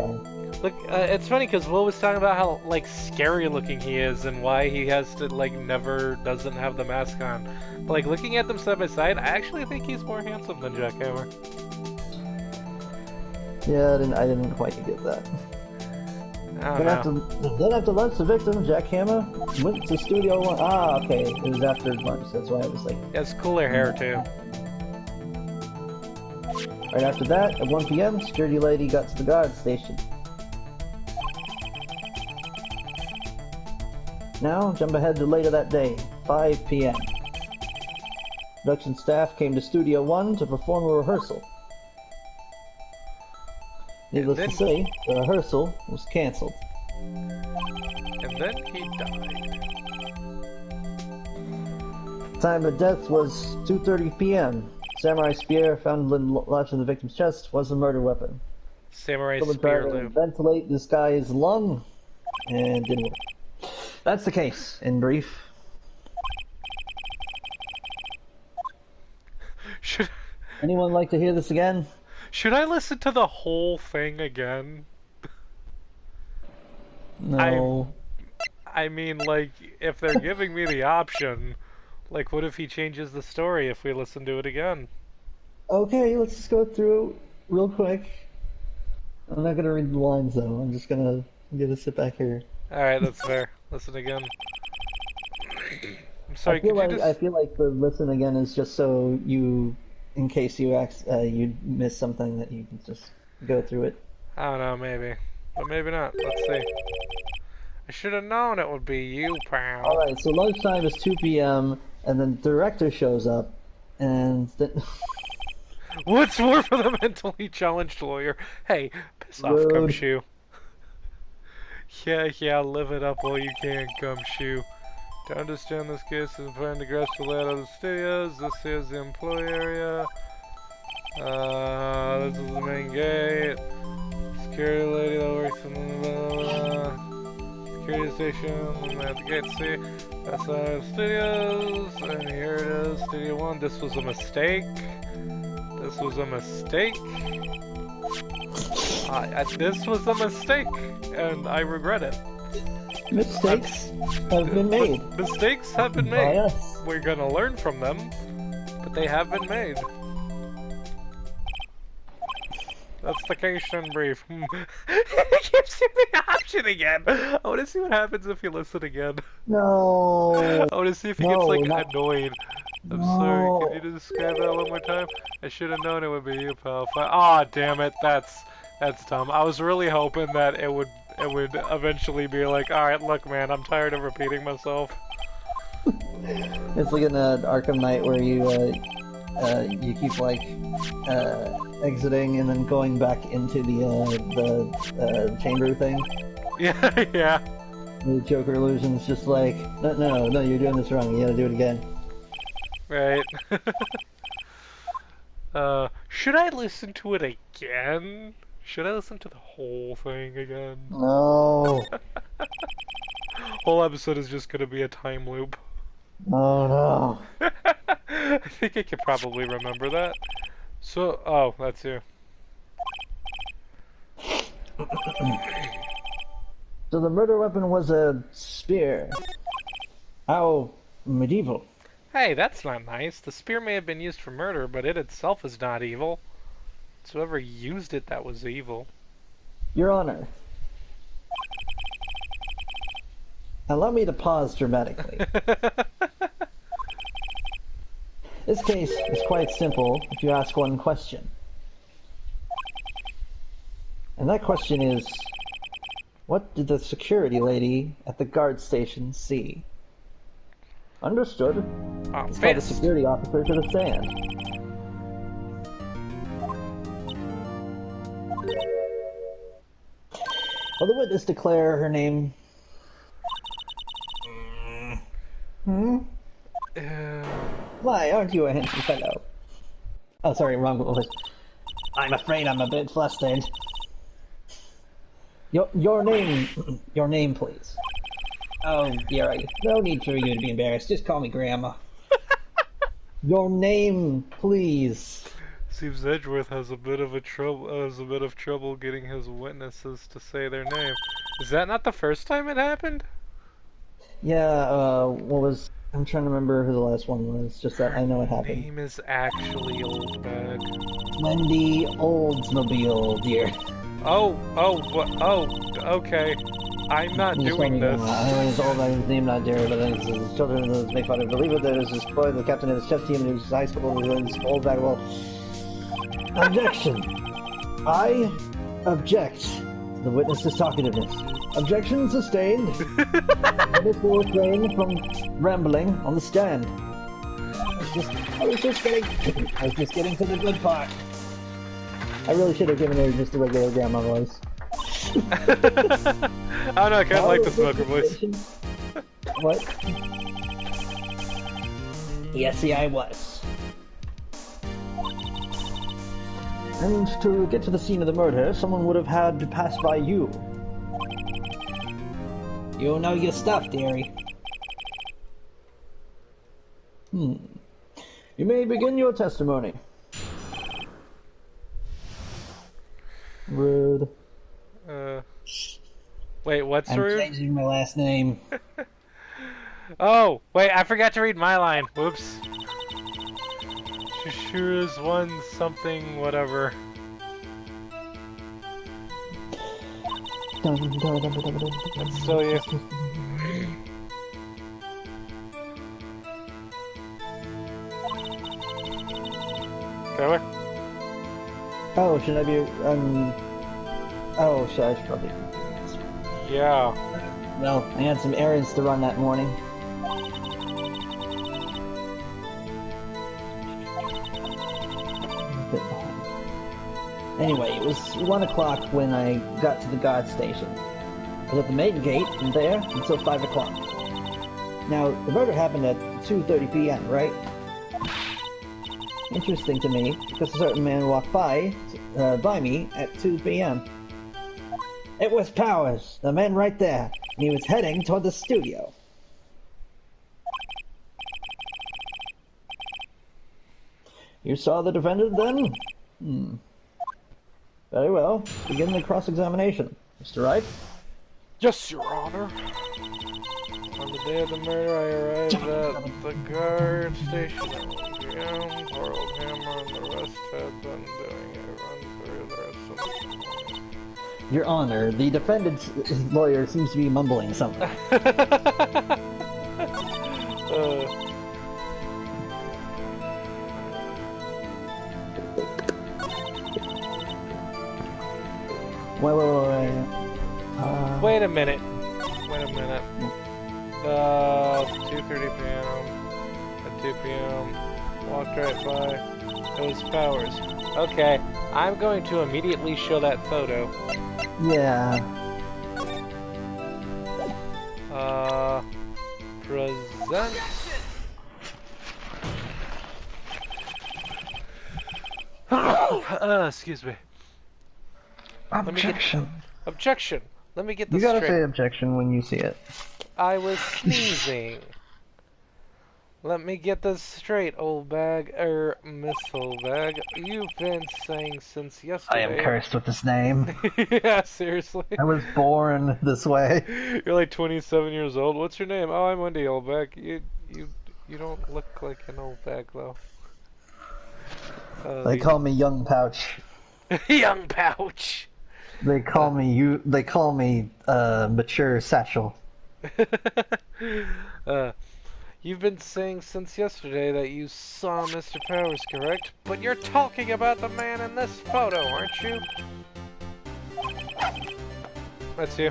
it's funny because Will was talking about how, like, scary looking he is and why he has to, like, doesn't have the mask on. But, like, looking at them side by side, I actually think he's more handsome than Jack Hammer. Yeah, I didn't quite get that. Then after lunch, the victim, Jack Hammer, went to Studio 1. Ah, okay. It was after lunch. That's why I was like... He has cooler hair, too. Right after that, at 1 p.m., security lady got to the guard station. Now, jump ahead to later that day, 5 p.m. Production staff came to Studio 1 to perform a rehearsal. Needless to say, the rehearsal was cancelled. And then he died. Time of death was 2:30 p.m. Samurai spear found lodged in the victim's chest was a murder weapon. Samurai Someone spear tried to loop. ventilate this guy's lung, and didn't work. That's the case, in brief. Should Anyone like to hear this again? I listen to the whole thing again? No. I mean, like, if they're giving me the option, like, what if he changes the story if we listen to it again? Okay, let's just go through real quick. I'm not gonna read the lines though. I'm just gonna sit back here. Alright, that's fair. Listen again. I'm sorry, I feel could you just... I feel like the listen again is just so you, in case you you miss something, that you can just go through it. I don't know, maybe. But maybe not. Let's see. I should have known it would be you, pal. Alright, so lunchtime is 2 p.m. and then the director shows up, and then... What's more for the mentally challenged lawyer? Hey, piss off, Rude. Gumshoe. Yeah, live it up while you can, Gumshoe. To understand this case, it's important to grasp the layout of the studios. This here's the employee area. This is the main gate. Security lady that works in the security station at the gate C. That's our studios. And here it is, Studio 1. This was a mistake. This was a mistake. This was a mistake, and I regret it. Mistakes have been made. Mistakes have been By made. us. We're gonna learn from them, but they have been made. That's the case in brief. It gives you the option again. I want to see what happens if you listen again. No. I want to see if he gets like annoyed. I'm sorry. Can you describe that one more time? I should have known it would be you, pal. Ah, damn it. That's dumb. I was really hoping that it would eventually be like, all right, look, man, I'm tired of repeating myself. It's like in Arkham Knight where you keep like exiting and then going back into the chamber thing. Yeah, yeah. The Joker illusion's just like, no, you're doing this wrong. You gotta do it again. Right. Should I listen to it again? Should I listen to the whole thing again? No. Whole episode is just gonna be a time loop. Oh no. I think I could probably remember that. So, oh, that's you. So the murder weapon was a spear. How medieval. Hey, that's not nice. The spear may have been used for murder, but it itself is not evil. It's whoever used it that was evil. Your Honor. Allow me to pause dramatically. This case is quite simple if you ask one question. And that question is, what did the security lady at the guard station see? Understood. Let's call the security officer to the stand. Will the witness declare her name? Why, aren't you a handsome fellow? Oh, sorry, wrong voice. I'm afraid I'm a bit flustered. Your name, your name, please. Oh, dear, no need for you to be embarrassed. Just call me Grandma. Your name, please. Seems Edgeworth has a bit of trouble getting his witnesses to say their name. Is that not the first time it happened? Yeah, what was... I'm trying to remember who the last one was, just that I know it happened. Name is actually Oldbag. Wendy Oldsmobile, dear. Oh, okay. I'm not doing this. I know his old his name not dear, but then his children make fun of believe it. There's this boy, the captain of his chess team, and his high school, and his old bag. Well, objection. I object The witness's talkativeness. Objection sustained. Before refrain from rambling on the stand. I was just getting to the good part. I really should have given her just a regular grandma voice. I don't know, I kind of like the smoker voice. What? Yes, see, I was. And to get to the scene of the murder, someone would have had to pass by you. You know your stuff, dearie. You may begin your testimony. Rude. Wait, what's I'm rude? changing my last name. Oh, wait, I forgot to read my line. Whoops. She sure is one something, whatever. That's still you. Go. Oh, should I be, oh, should I probably... Yeah. Well, I had some errands to run that morning. Anyway, it was 1 o'clock when I got to the guard station. I was at the main gate and there until 5 o'clock. Now, the murder happened at 2:30 p.m., right? Interesting to me, because a certain man walked by me at 2 p.m. It was Powers, the man right there, and he was heading toward the studio. You saw the defendant then? Very well. Begin the cross-examination. Mr. Wright? Yes, Your Honor. On the day of the murder, I arrived at the guard station at 1 p.m. Poor old Hammer and the rest had been doing a run through the rest of the morning. Your Honor, the defendant's lawyer seems to be mumbling something. Wait a minute. 2:30 p.m. At 2 p.m. Walked right by. It was Powers. Okay, I'm going to immediately show that photo. Yeah. Present. Excuse me. Objection. Objection. Let me get this You gotta straight. say objection when you see it. I was sneezing. Let me get this straight, old bag, Miss Old Bag. You've been saying since I yesterday. am cursed with this name. Yeah, seriously. I was born this way. You're like 27 years old. What's your name? Oh, I'm Wendy, old bag. You don't look like an old bag though. They call me Young Pouch. Young Pouch. They call me Mature Satchel. You've been saying since yesterday that you saw Mr. Powers, correct? But you're talking about the man in this photo, aren't you? That's you.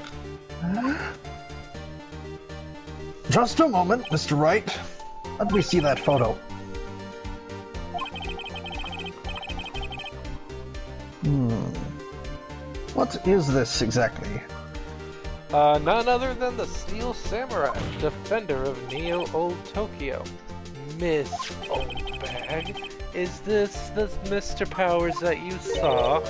Just a moment, Mr. Wright. Let me see that photo. What is this exactly? None other than the Steel Samurai, defender of Neo Old Tokyo. Miss Old Bag, is this the Mr. Powers that you saw?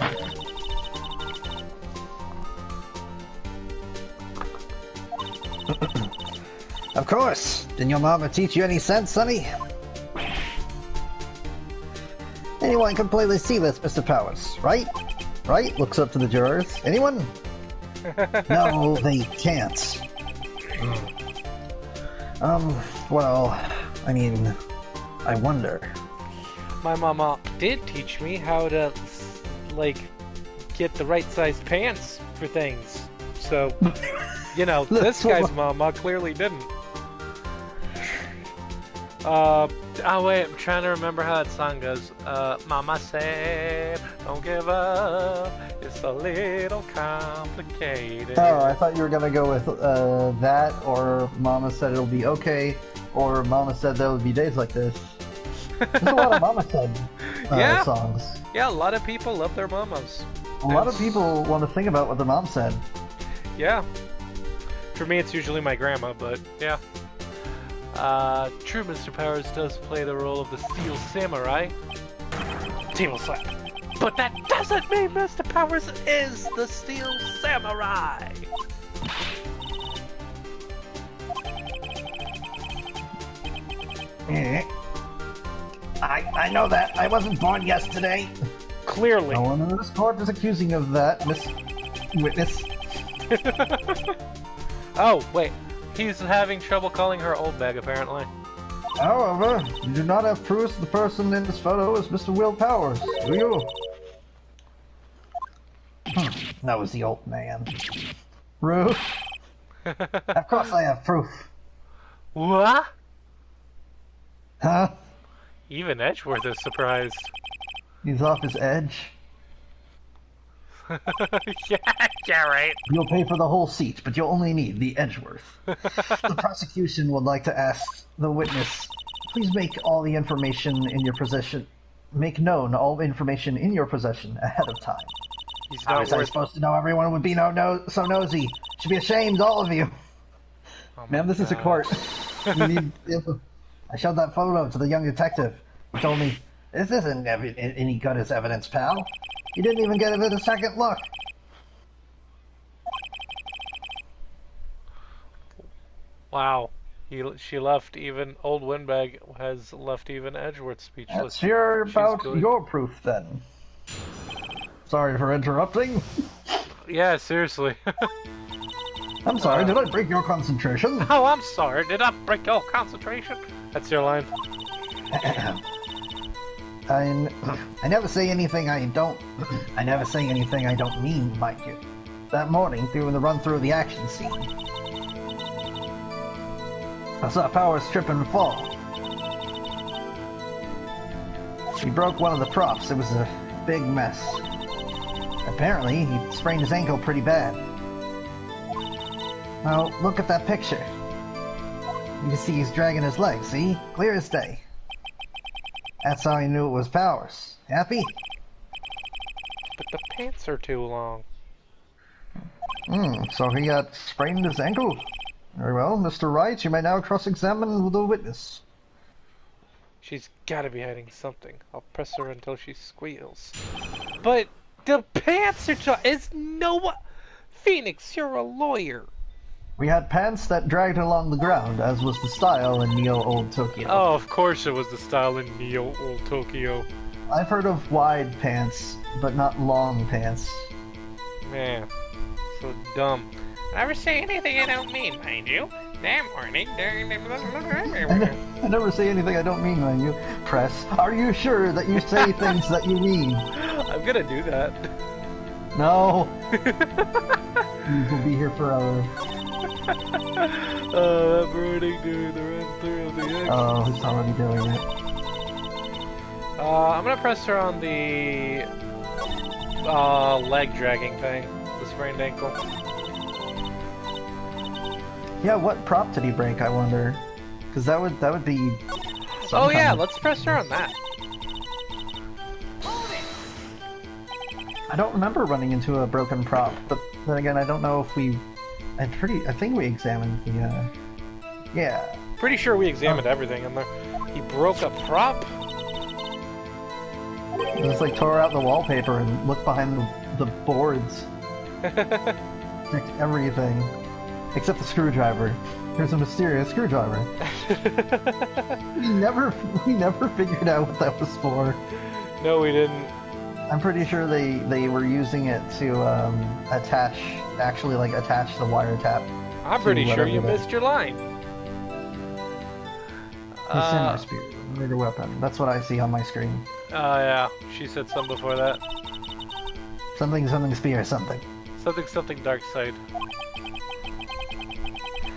Of course. Didn't your mama teach you any sense, sonny? Anyone can plainly see this, Mr. Powers, right? Right? Looks up to the jurors. Anyone? No, they can't. Well, I mean, I wonder. My mama did teach me how to, like, get the right sized pants for things. So, you know, this guy's mama clearly didn't. Oh wait, I'm trying to remember how that song goes. Mama said, don't give up, it's a little complicated. Oh, I thought you were gonna go with that, or Mama said it'll be okay, or Mama said there will be days like this. There's a lot of Mama said Yeah. songs. Yeah, a lot of people love their mamas. A lot of people want to think about what their mom said. Yeah. For me, it's usually my grandma, but yeah. True, Mr. Powers does play the role of the Steel Samurai. Table slap. But that doesn't mean Mr. Powers is the Steel Samurai! I know that. I wasn't born yesterday. Clearly. No one in this court is accusing you of that, Miss Witness. Oh, wait. He's having trouble calling her old bag, apparently. However, you do not have proofs the person in this photo is Mr. Will Powers, do you? That was the old man. Rude. Of course I have proof. What? Huh? Even Edgeworth is surprised. He's off his edge. yeah, right. You'll pay for the whole seat, but you'll only need the Edgeworth. The prosecution would like to ask the witness, please make all the information in your possession, make known all information in your possession ahead of time. He's How not was I worth... supposed to know everyone would be so nosy? Should be ashamed, all of you. Oh Ma'am, this is a court. We need info. I showed that photo to the young detective, who told me, this isn't any good as evidence, pal. You didn't even give it a second look. Wow. She left even... Old Windbag has left even Edgeworth speechless. That's sure about good. your proof, then. Sorry for interrupting. Yeah, seriously. I'm sorry, did I break your concentration? Oh, I'm sorry. Did I break your concentration? That's your line. I never say anything I don't... I never say anything I don't mean, mind you. That morning, during the run-through of the action scene, I saw Powers trip and fall. He broke one of the props. It was a big mess. Apparently, he sprained his ankle pretty bad. Now, look at that picture. You can see he's dragging his leg, see? Clear as day. That's how he knew it was Powers. Happy? But the pants are too long. So he got sprained his ankle. Very well, Mr. Wright, you may now cross-examine the witness. She's gotta be hiding something. I'll press her until she squeals. But the pants are too... Is no one... Phoenix, you're a lawyer. We had pants that dragged along the ground, as was the style in Neo Old Tokyo. Oh, of course it was the style in Neo Old Tokyo. I've heard of wide pants, but not long pants. Man, so dumb. Never say anything I don't mean, mind you. That morning, I never say anything I don't mean, mind you. Press, are you sure that you say things that you mean? I'm gonna do that. No. You will be here forever. Oh, that morning doing the run through of the exit. Oh, he's already doing it. I'm gonna press her on the leg dragging thing, the sprained ankle. Yeah, what prop did he break, I wonder? Because that would be... Oh yeah, let's press her on that. I don't remember running into a broken prop, but then again, I don't know if we... I think we examined the, yeah. Pretty sure we examined everything in there. He broke a prop? Just like tore out the wallpaper and looked behind the boards. Checked everything. Except the screwdriver. There's a mysterious screwdriver. we never figured out what that was for. No, we didn't. I'm pretty sure they were using it to attach the wiretap. I'm pretty sure you missed your line. The Cinder Spear, murder weapon. That's what I see on my screen. Yeah, she said some before that. Something spear something. Something dark side.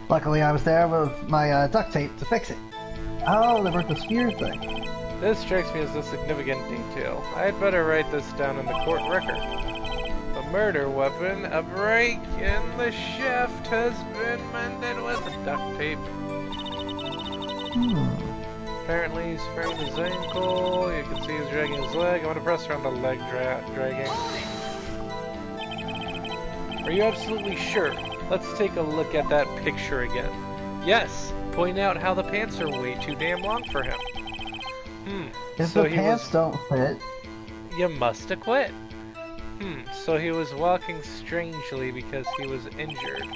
Luckily I was there with my duct tape to fix it. Oh, they wrote the sphere thing. This strikes me as a significant detail. I'd better write this down in the court record. The murder weapon, a break in the shaft, has been mended with duct tape. Apparently he's sprained his ankle. You can see he's dragging his leg. I'm gonna press around the leg dragging. Are you absolutely sure? Let's take a look at that picture again. Yes, point out how the pants are way too damn long for him. If the pants don't fit... You must have quit. So he was walking strangely because he was injured.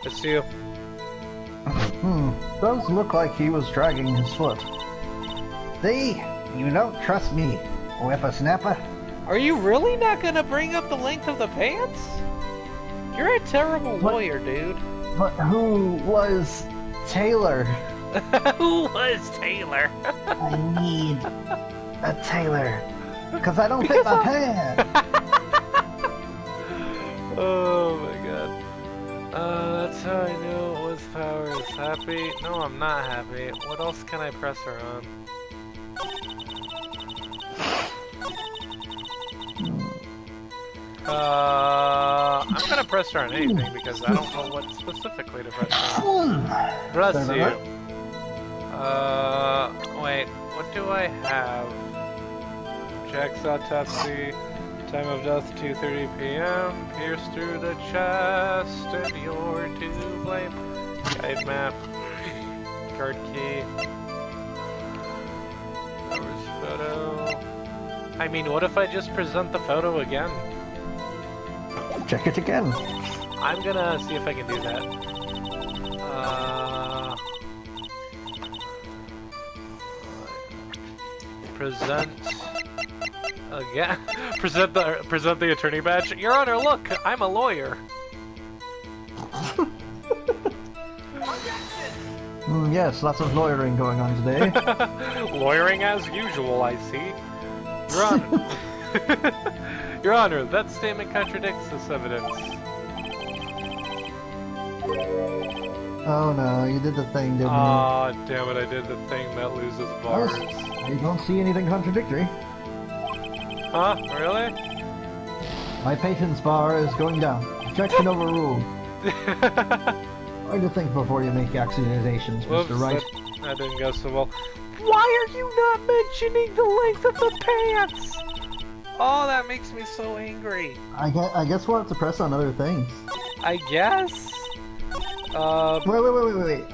I see you. Does look like he was dragging his foot. See? You don't trust me, whippersnapper. Are you really not gonna bring up the length of the pants? You're a terrible lawyer, dude. But who was Taylor? Who was Taylor? I need a tailor. Because I don't fit my pants. Oh my god. That's how I knew it was Powers. Happy? No, I'm not happy. What else can I press her on? I'm gonna press her on anything because I don't know what specifically to press her on. Bless you. Wait, what do I have? Jack's autopsy, time of death 2:30 p.m. Pierce through the chest, and you're to blame. Guide map, card key, Powers photo. I mean, what if I just present the photo again? Check it again. I'm gonna see if I can do that. Present again. present the attorney badge. Your Honor, look, I'm a lawyer. Yes, lots of lawyering going on today. Lawyering as usual, I see. Your Honor. Your Honor, that statement contradicts this evidence. Oh no, you did the thing, didn't you? Aw, damn it, I did the thing that loses bars. You don't see anything contradictory. Huh? Really? My patience bar is going down. Objection overruled. Try to think before you make accusations, Whoops, Mr. Wright. That didn't go so well. Why are you not mentioning the length of the pants? Oh, that makes me so angry. I guess we'll have to press on other things. I guess? Wait.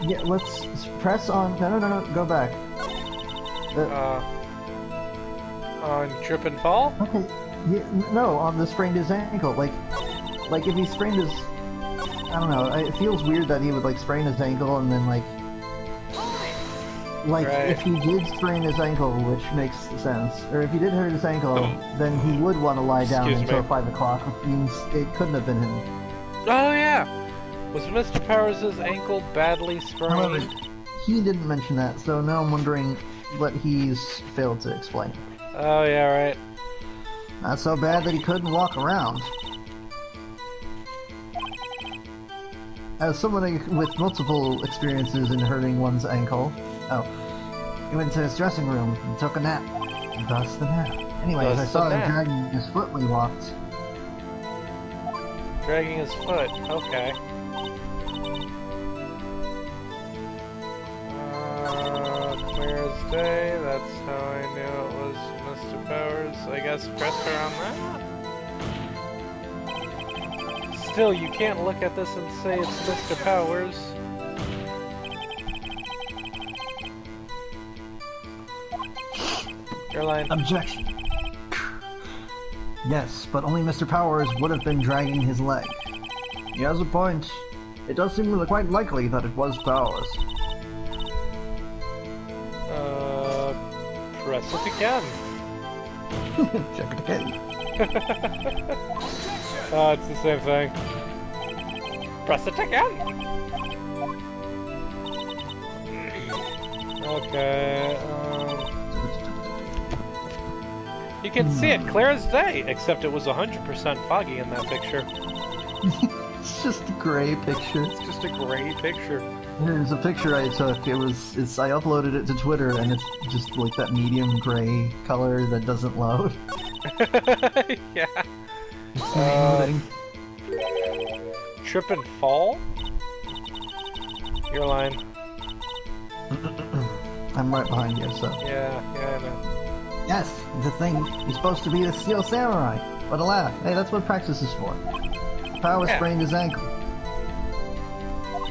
Yeah, let's press on... No, go back. On trip and fall? Okay, yeah, no, on the sprained his ankle. Like if he sprained his... I don't know, it feels weird that he would, like, sprain his ankle and then, like, right. If he did sprain his ankle, which makes sense, or if he did hurt his ankle, then he would want to lie down until 5 o'clock, which means it couldn't have been him. Oh, yeah! Was Mr. Powers' ankle badly sprained? However, he didn't mention that, so now I'm wondering what he's failed to explain. Oh, yeah, right. Not so bad that he couldn't walk around. As someone with multiple experiences in hurting one's ankle... Oh. He went to his dressing room and took a nap. Thus the nap. Anyways, I saw him dragging his foot when he walked. Dragging his foot, okay. Clear as day, that's how I knew it was Mr. Powers. I guess press her on that? Still, you can't look at this and say it's Mr. Powers. Your line. Objection. Yes, but only Mr. Powers would have been dragging his leg. He has a point. It does seem quite likely that it was Powers. Press it again. Check it again. Oh, it's the same thing. Press it again! Okay, you can see it clear as day, except it was 100% foggy in that picture. just a gray picture. It's just a gray picture. There's a picture I took. I uploaded it to Twitter, and it's just like that medium gray color that doesn't load. Yeah. Loading. Trip and fall? Your line. I'm right behind you, so. Yeah, I know. Yes, the thing. You're supposed to be a steel samurai. But alas, hey, that's what practice is for. Power sprained his ankle.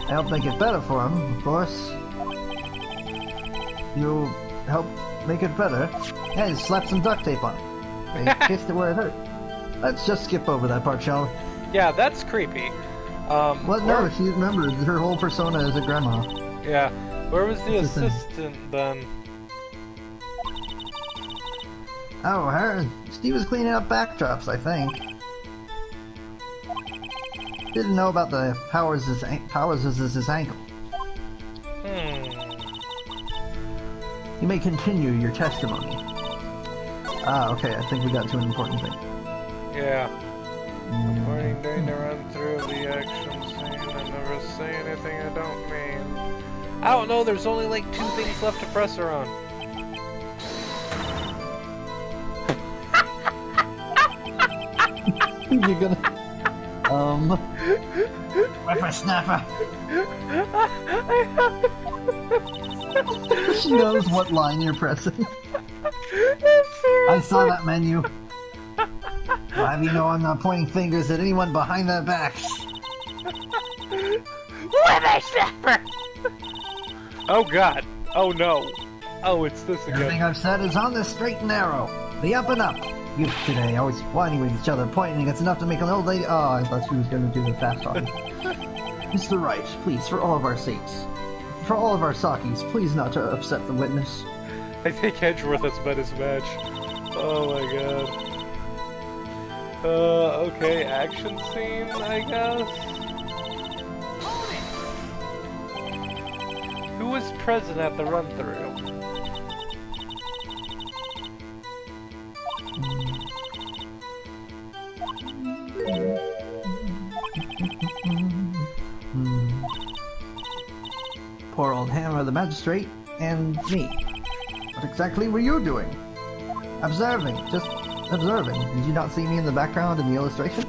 I helped make it better for him, of course. You help make it better. Yeah, you slapped some duct tape on it. They kissed it where it hurt. Let's just skip over that part, shall we? Yeah, that's creepy. No, she remembered her whole persona as a grandma. Yeah. Where was the assistant then? Oh, Steve was cleaning up backdrops, I think. Didn't know about the powers as his ankle. You may continue your testimony. Ah, okay, I think we got to an important thing. Yeah. Morning during the run-through of the action scene, I never say anything I don't mean. I don't know, there's only like 2 things left to press her on. You're gonna... Whippersnapper! She knows what line you're pressing. I saw that menu. I'll have you know I'm not pointing fingers at anyone behind their backs. Whippersnapper! Oh god. Oh no. Oh, it's this again. Everything I've said is on the straight and narrow. The up and up. Youth today, always whining with each other, pointing. It's enough to make an old lady. Oh, I thought she was going to do the fast talking. Mr. Wright, please, for all of our sakes, for all of our sakis, please not to upset the witness. I think Edgeworth has met his match. Oh my god. Okay, action scene, I guess? Who was present at the run-through? Poor old Hammer, the magistrate, and me. What exactly were you doing? Observing, just observing. Did you not see me in the background in the illustration?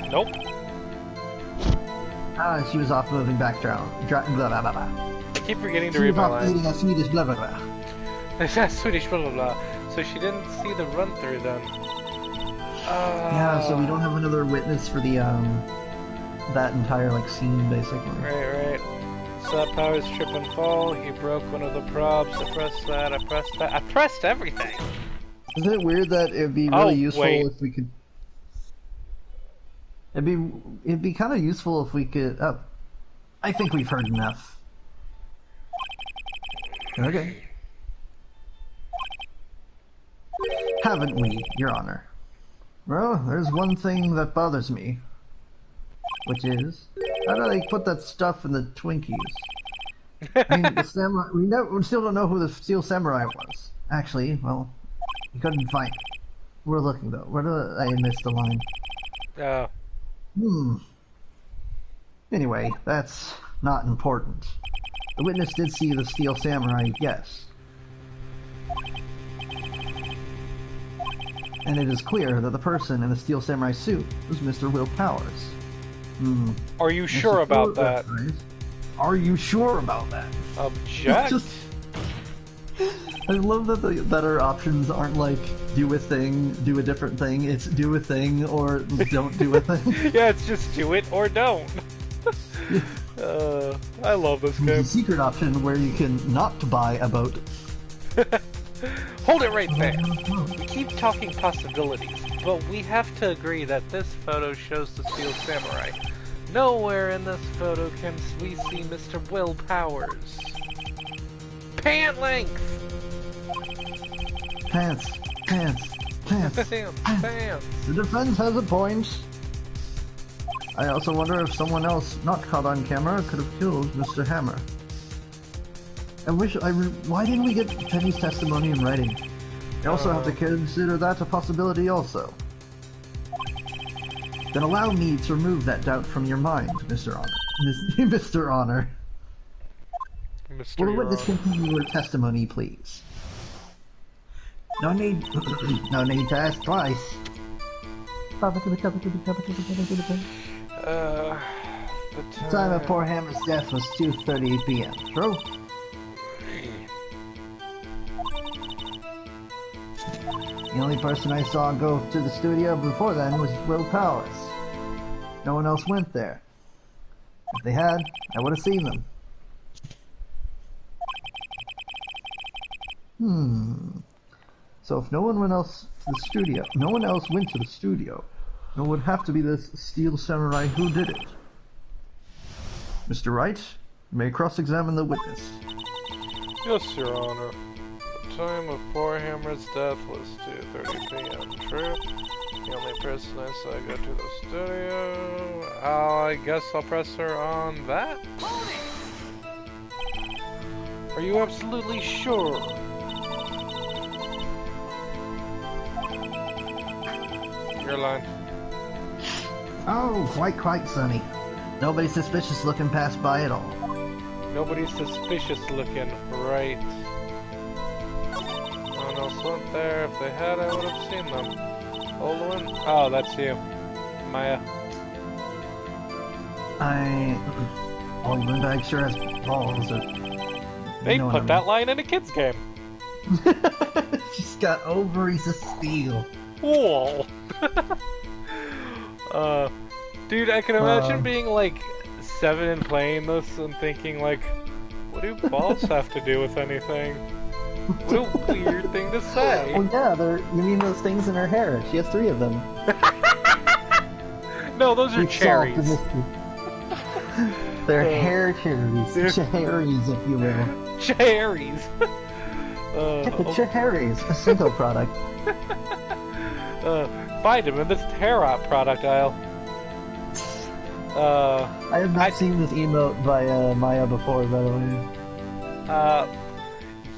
Nope. Ah, she was off moving background. Blah blah blah blah. I keep forgetting to She read was my off lines. eating a Swedish blah blah blah. That's Swedish blah blah blah. So she didn't see the run-through then. Yeah, so we don't have another witness for the that entire like scene basically. Right. Slap powers, trip and fall. He broke one of the props. I pressed that. I pressed that. I pressed everything. Isn't it weird that it'd be really useful if we could? It'd be kind of useful if we could. Oh, I think we've heard enough. Okay. Haven't we, Your Honor? Well, there's one thing that bothers me. Which is, how do they put that stuff in the Twinkies? I mean, the samurai, we still don't know who the Steel Samurai was. Actually, well, we couldn't find. We're looking though. Where did I missed the line? Anyway, that's not important. The witness did see the Steel Samurai, yes. And it is clear that the person in the Steel Samurai suit was Mr. Will Powers. Are you sure about that? Are you sure about that? Object? I love that that our options aren't like do a thing, do a different thing. It's do a thing or don't do a thing. Yeah, it's just do it or don't. I love this game. There's a secret option where you can not buy a boat. Hold it right there. We keep talking possibilities, but we have to agree that this photo shows the Steel Samurai. Nowhere in this photo can we see Mr. Will Powers. Pant length! Pants. Pants. The defense has a point. I also wonder if someone else not caught on camera could have killed Mr. Hammer. Why didn't we get Penny's testimony in writing? We also have to consider that a possibility also. Then allow me to remove that doubt from your mind, Mr. Honor. Mr. Honor. Mr. Will the Your witness Honor. continue your testimony, please? No need, no need to ask twice. The The time of poor Hammer's death was 2:30 p.m. True? The only person I saw go to the studio before then was Will Powers. No one else went there. If they had, I would have seen them. So if no one else to the studio, no one else went to the studio, it would have to be this Steel Samurai who did it. Mr. Wright, you may cross-examine the witness. Yes, Your Honor. The time of poor Hammer's death was 2:30 p.m. True. The only person I saw go to the studio. I guess I'll press her on that. Are you absolutely sure? Your line. Oh, quite sunny. Nobody suspicious looking passed by at all. Nobody's suspicious looking, right? No one else went there. If they had, I would have seen them. Olwen? Oh, that's you. Maya. Old Lindbergh sure has balls. They put that line in a kid's game. She's got ovaries of steel. Whoa. Dude, I can imagine being like 7 and playing this and thinking like, what do balls have to do with anything? What a weird thing to say. Oh yeah, you mean those things in her hair? She has 3 of them. No, those are We solved the cherries. mystery. They're hair cherries. Cherries, if you will. Cherries. Cherries, a single product. Find him in this Terrot product aisle. I have not seen this emote by Maya before, by the way.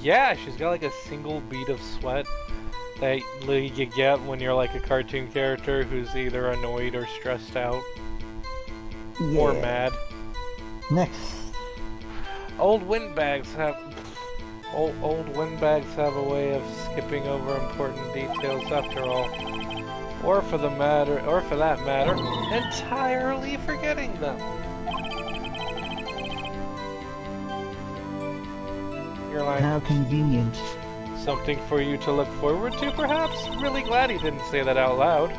Yeah, she's got like a single bead of sweat that you get when you're like a cartoon character who's either annoyed or stressed out. Yeah. Or mad. Next. Old windbags have a way of skipping over important details after all. Or for that matter, entirely forgetting them. Your line. How convenient. Something for you to look forward to, perhaps? Really glad he didn't say that out loud.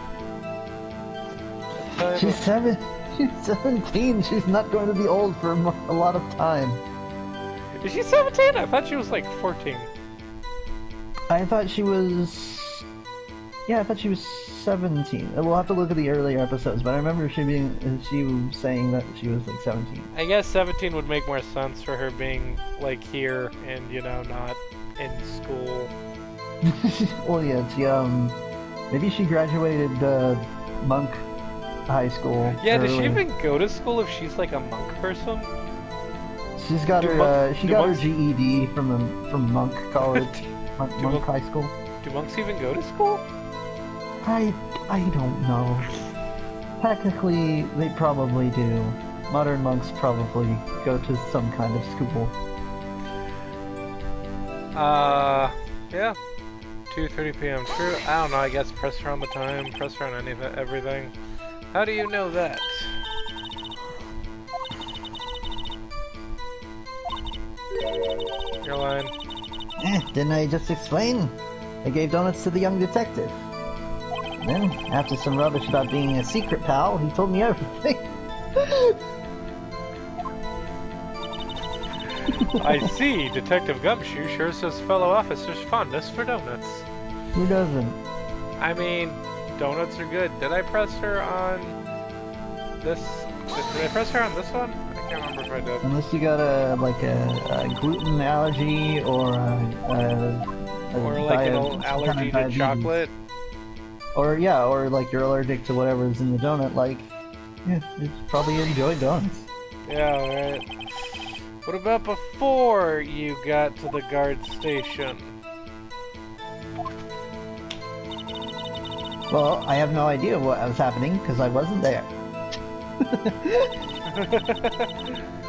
She's 17. She's not going to be old for a lot of time. Is she 17? I thought she was like 14. I thought she was... Yeah, I thought she was 17. We'll have to look at the earlier episodes, but I remember she was saying that she was like 17. I guess 17 would make more sense for her being like here and, you know, not in school. Well, yeah, maybe she graduated monk high school. Yeah, does early. she even go to school if she's like a monk person? She's got her monks- GED from monk college, monk high school. Do monks even go to school? I don't know. Technically, they probably do. Modern monks probably go to some kind of school. Yeah. 2:30 p.m. True. I don't know. I guess press her on the time. Press her on everything. How do you know that? Your line. Didn't I just explain? I gave donuts to the young detective. Then, after some rubbish about being a secret pal, he told me everything. I see. Detective Gumshoe shares his fellow officer's fondness for donuts. Who doesn't? I mean, donuts are good. Did I press her on this? Did I press her on this one? I can't remember if I did. Unless you got a gluten allergy or Or like an allergy to chocolate. Or like you're allergic to whatever's in the donut. Like, yeah, you probably enjoy donuts. Yeah, right. What about before you got to the guard station? Well, I have no idea what was happening because I wasn't there.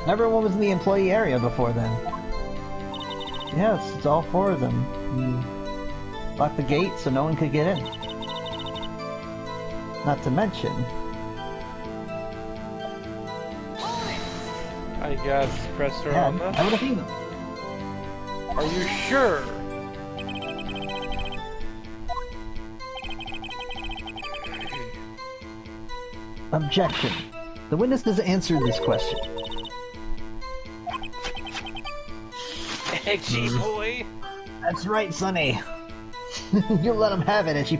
Everyone was in the employee area before then. Yes, it's all four of them. Locked the gate so no one could get in. Not to mention... I guess press her on this. I would have seen them. Are you sure? Objection. The witness has answered this question. Edgy boy. That's right, Sonny. You let him have it, edgy.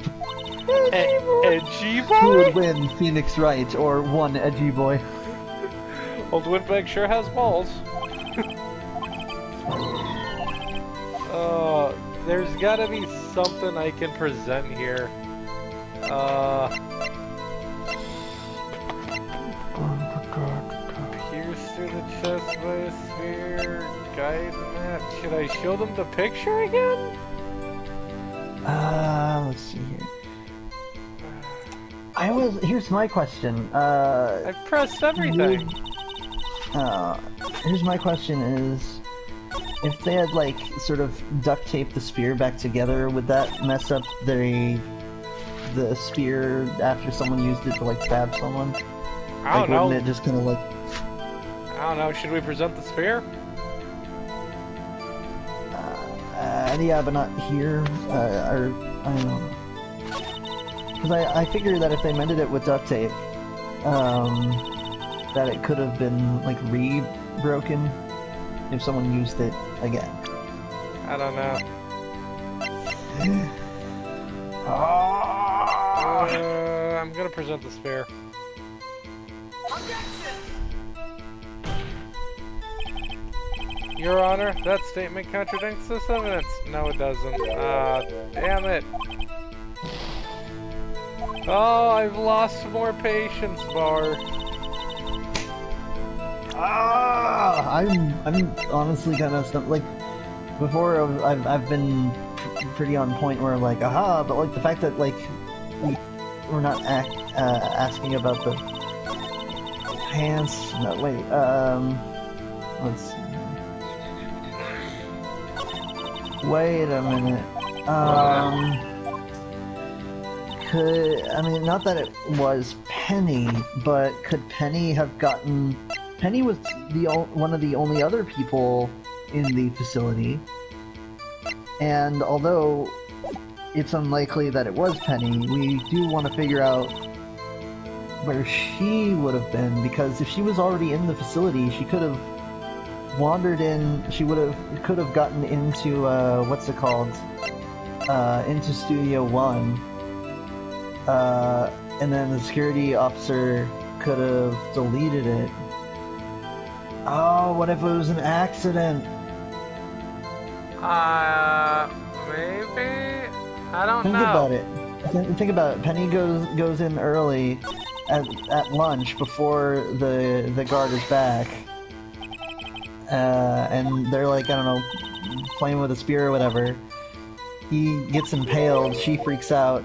Edgy boy. Who would win, Phoenix Wright or one edgy boy? Old Windbag sure has balls. There's gotta be something I can present here. Pierce through the chest by a sphere. Guide map. Should I show them the picture again? Let's see here. Here's my question. I pressed everything. Here's my question is, if they had, like, sort of duct taped the spear back together, would that mess up the spear after someone used it to, like, stab someone? I don't know. Wouldn't it just kind of, like... I don't know. Should we present the spear? Yeah, but not here. Or, I don't know. Because I figured that if they mended it with duct tape, that it could have been, like, re-broken if someone used it again. I don't know. I'm gonna present the spear. Your Honor, that statement contradicts this evidence. No, it doesn't. Damn it. Oh, I've lost more patience, Bar. I'm honestly kind of stumped. Like, before I've been pretty on point where I'm like, aha, but like the fact that like we're not asking about the pants. No, wait. Let's see. Wait a minute. I mean, not that it was Penny, but could Penny have gotten... Penny was one of the only other people in the facility, and although it's unlikely that it was Penny, we do want to figure out where she would have been, because if she was already in the facility, she could have wandered in, could have gotten into, what's it called, into Studio 1, and then the security officer could have deleted it. Oh, what if it was an accident? Maybe? I don't know. Think about it. Think about it. Penny goes in early at lunch before the guard is back. And they're like, I don't know, playing with a spear or whatever. He gets impaled, she freaks out,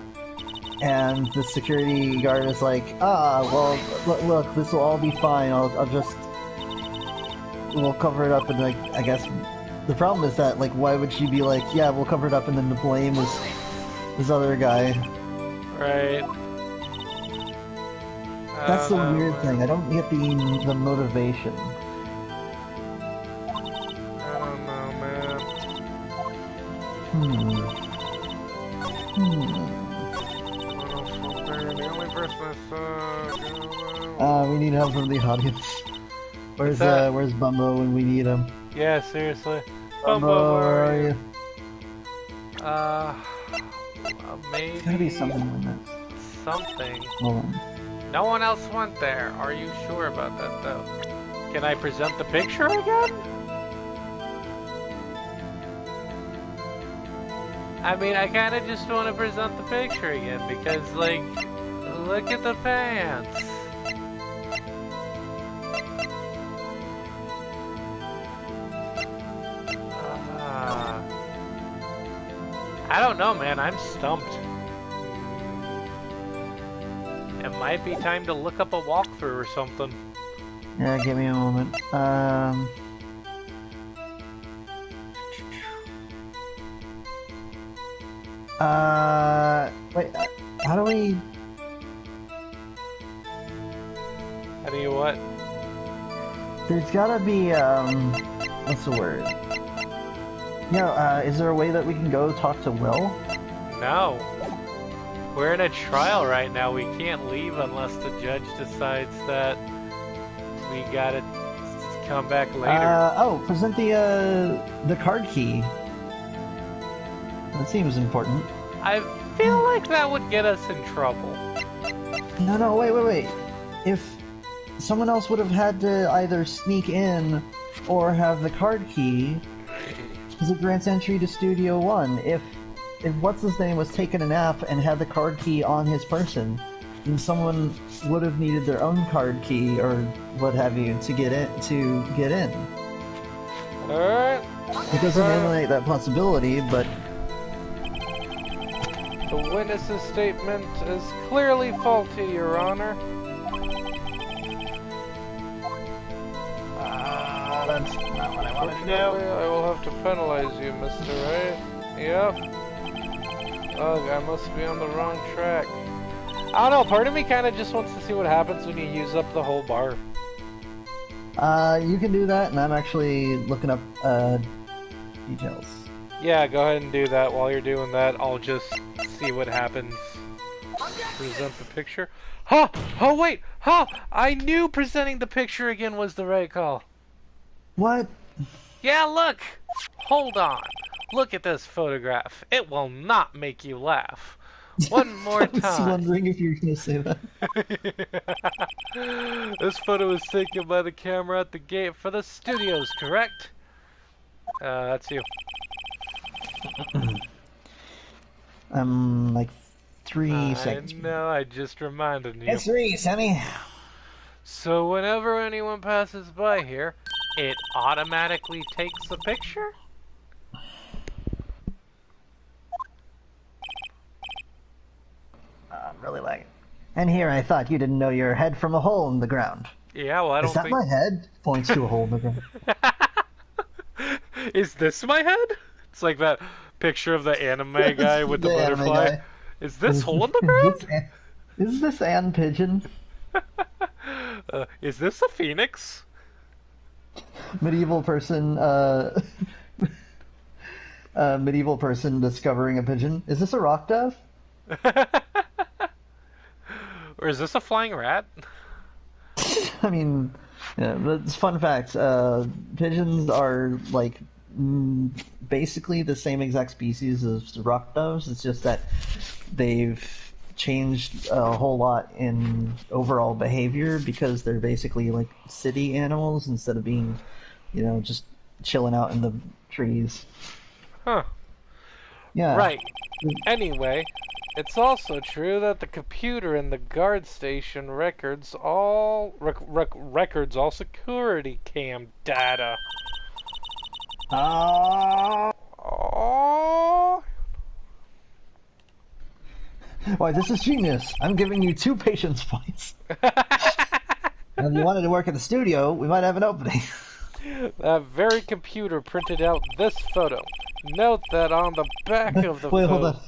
and the security guard is like, well, look, this will all be fine, we'll cover it up, and like, I guess, the problem is that, like, why would she be like, yeah, we'll cover it up, and then the blame is this other guy. Right. That's the weird thing, I don't get the motivation. We need help from the audience. Where's Bumbo when we need him? Yeah, seriously. Bumbo, where are you? Maybe... There's gotta be something in this. Something. Hold on. No one else went there. Are you sure about that, though? Can I present the picture again? I mean, I kind of just want to present the picture again, because, like, look at the pants. I don't know, man. I'm stumped. It might be time to look up a walkthrough or something. Yeah, give me a moment. Wait, how do we... How do you what? There's gotta be, what's the word? Is there a way that we can go talk to Will? No. We're in a trial right now. We can't leave unless the judge decides that we gotta come back later. Present the card key. That seems important. I feel like that would get us in trouble. No, wait. If someone else would have had to either sneak in or have the card key, because it grants entry to Studio 1. If what's-his-name was taking a nap and had the card key on his person, then someone would have needed their own card key or what have you to get in. Alright. It doesn't eliminate that possibility, but... The witness's statement is clearly faulty, Your Honor. That's not what I wanted to do. I will have to penalize you, Mr. Wright. Yep. Ugh, I must be on the wrong track. I don't know, part of me kind of just wants to see what happens when you use up the whole bar. You can do that, and I'm actually looking up, details. Yeah, go ahead and do that. While you're doing that, I'll just see what happens. Present the picture. Huh! Oh, wait! Huh! I knew presenting the picture again was the right call. What? Yeah, look! Hold on. Look at this photograph. It will not make you laugh. One more time. I was wondering if you were going to say that. This photo was taken by the camera at the gate for the studios, correct? That's you. Like 3 seconds. No, I just reminded you. It's 3, Sammy. So whenever anyone passes by here, it automatically takes a picture? I'm really lagging. And here I thought you didn't know your head from a hole in the ground. Yeah, well, I don't think... Is that my head? Points to a hole in the ground. Is this my head? It's like that picture of the anime guy with the butterfly. Is this hole in the ground? Is this Ann Pigeon? Is this a phoenix? Medieval person, medieval person discovering a pigeon. Is this a rock dove? Or is this a flying rat? I mean, yeah, but it's fun fact. Pigeons are like basically the same exact species as rock doves. It's just that they've changed a whole lot in overall behavior because they're basically like city animals instead of being, just chilling out in the trees. Huh. Yeah. Right. Anyway, it's also true that the computer in the guard station records all security cam data. Oh. Why, this is genius. I'm giving you 2 patience points. And if you wanted to work at the studio, we might have an opening. That very computer printed out this photo. Note that on the back of the Wait, photo... hold on.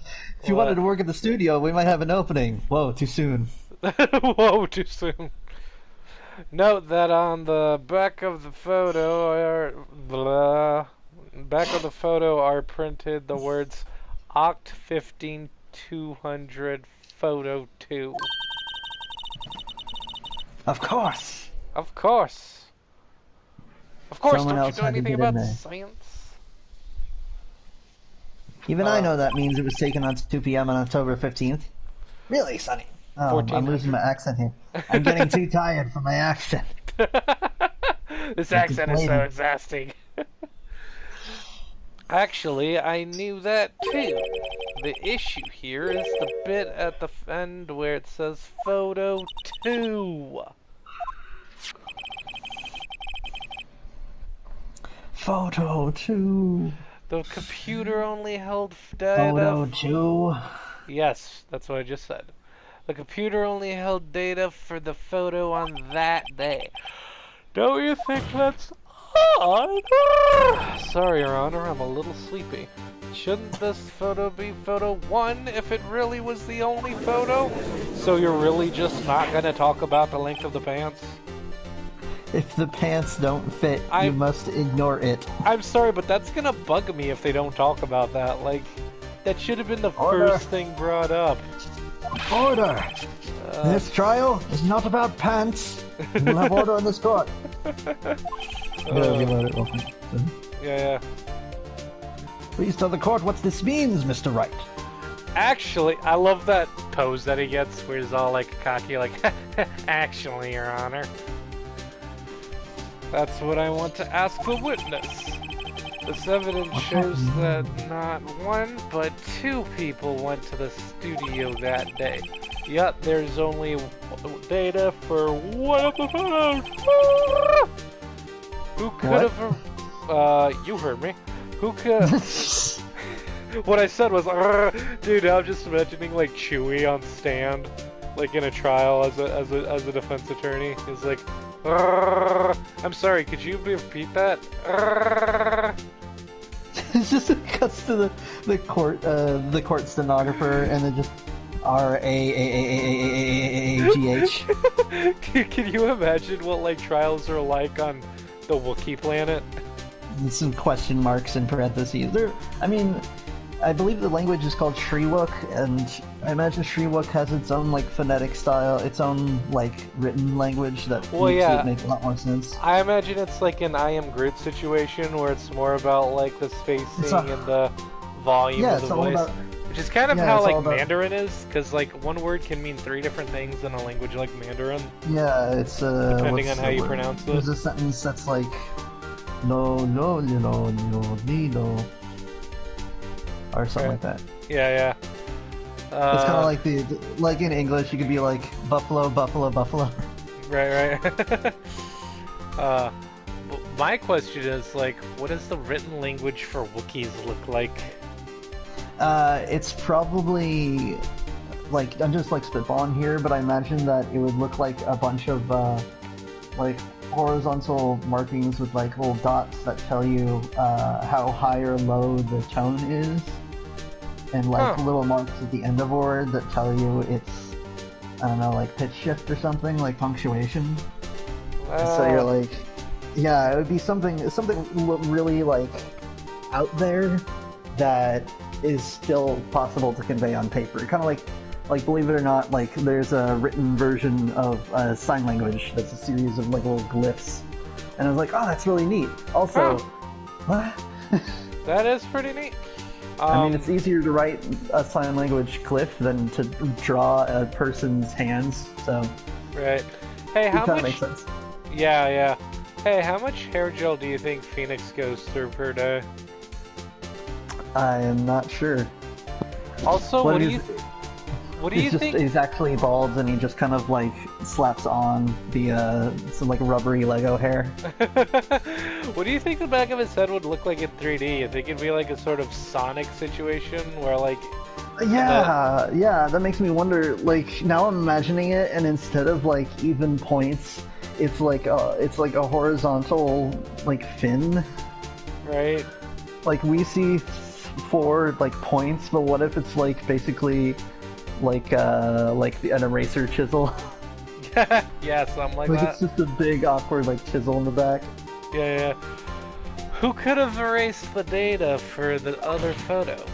If you wanted to work at the studio, we might have an opening. Whoa, too soon. Whoa, too soon. Note that on the back of the photo are printed the words Oct 15200 Photo 2. Of course. Of course. Of course, Someone don't else you know had to anything get in about there. science? Even I know that means it was taken on 2 p.m. on October 15th. Really, Sonny? Oh, I'm losing my accent here. I'm getting too tired from my accent. This accent is so exhausting. Actually, I knew that too. The issue here is the bit at the end where it says Photo 2. Photo 2. The computer only held data... Photo 2. Yes, that's what I just said. The computer only held data for the photo on that day. Don't you think that's odd? Sorry, Your Honor, I'm a little sleepy. Shouldn't this photo be photo 1 if it really was the only photo? So you're really just not going to talk about the length of the pants? If the pants don't fit, you must ignore it. I'm sorry, but that's going to bug me if they don't talk about that. Like, that should have been the first thing brought up. Order! This trial is not about pants. We'll have order in this court. Yeah. Please tell the court what this means, Mr. Wright. Actually, I love that pose that he gets where he's all like cocky, like, actually, Your Honor. That's what I want to ask the witness. This evidence shows that not 1, but 2 people went to the studio that day. Yet there's only data for 1 of the photos. Who could have... you heard me. Who could... What I said was, dude, I'm just imagining like Chewie on stand, like in a trial as a defense attorney. He's like, I'm sorry, could you repeat that? It just cuts to the court stenographer, and then just R-A-A-A-A-A-A-A-G-H. Can you imagine what like trials are like on the Wookiee planet? And some question marks in parentheses. I believe the language is called Shriwook, and I imagine Shriwook has its own like phonetic style, its own like written language that makes it make a lot more sense. I imagine it's like an I Am Groot situation where it's more about like the spacing and the volume of the voice. Which is kind of how like Mandarin is, because like one word can mean 3 different things in a language like Mandarin. Yeah, it's depending on how you pronounce it. There's a sentence that's like no, or something like that. Yeah. It's kind of like like in English, you could be like buffalo, buffalo, buffalo. Right. My question is like, what does the written language for Wookiees look like? It's probably like, I'm just like spitballing here, but I imagine that it would look like a bunch of like horizontal markings with like little dots that tell you how high or low the tone is, and like little marks at the end of a word that tell you it's, I don't know, like pitch shift or something, like punctuation. So you're like, yeah, it would be something really like out there that is still possible to convey on paper. Kind of like believe it or not, like there's a written version of sign language that's a series of like little glyphs, and I was like, oh, that's really neat. Also, what? That is pretty neat. I mean, it's easier to write a sign language glyph than to draw a person's hands, so. Right. Hey, how much? Makes sense. Yeah. Hey, how much hair gel do you think Phoenix goes through per day? I am not sure. Also, what do you think? He's actually bald, and he just kind of like slaps on the some like rubbery Lego hair. What do you think the back of his head would look like in 3D? You think it'd be like a sort of Sonic situation where like... Yeah, that makes me wonder, like, now I'm imagining it, and instead of like even points, it's like a horizontal like fin. Right. Like we see 4 like points, but what if it's like basically like an eraser chisel? Yeah, something like that. It's just a big awkward like chisel in the back. Yeah. Who could have erased the data for the other photo?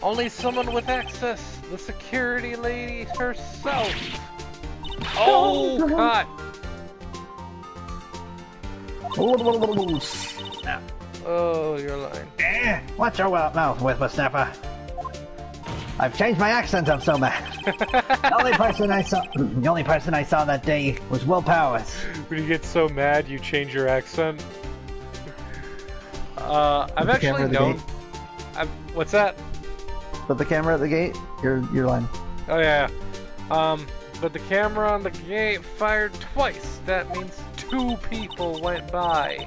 Only someone with access. The security lady herself. Oh, God. Oh, you're lying. Watch your mouth, whippersnapper. I've changed my accent, I'm so mad. The only person I saw that day was Will Powers. When you get so mad, you change your accent. I've actually known... What's that? Put the camera at the gate? You're lying. Oh, yeah. But the camera on the gate fired twice. That means 2 people went by.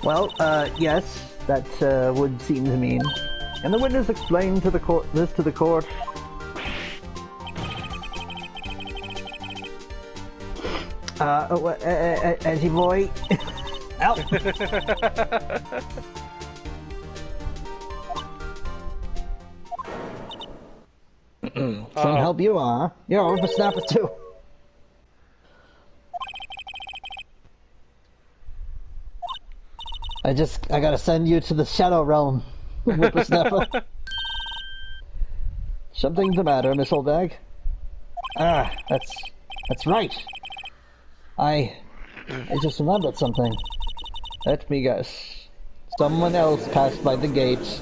Well, yes, that would seem to mean. And the witness explained to the court this to the court. As you boy. Ow. Can't help you, huh? You're over snapper too. I gotta send you to the Shadow Realm, whippersnapper. Something's the matter, Miss Oldbag. Ah, that's right. I just remembered something. Let me guess. Someone else passed by the gate.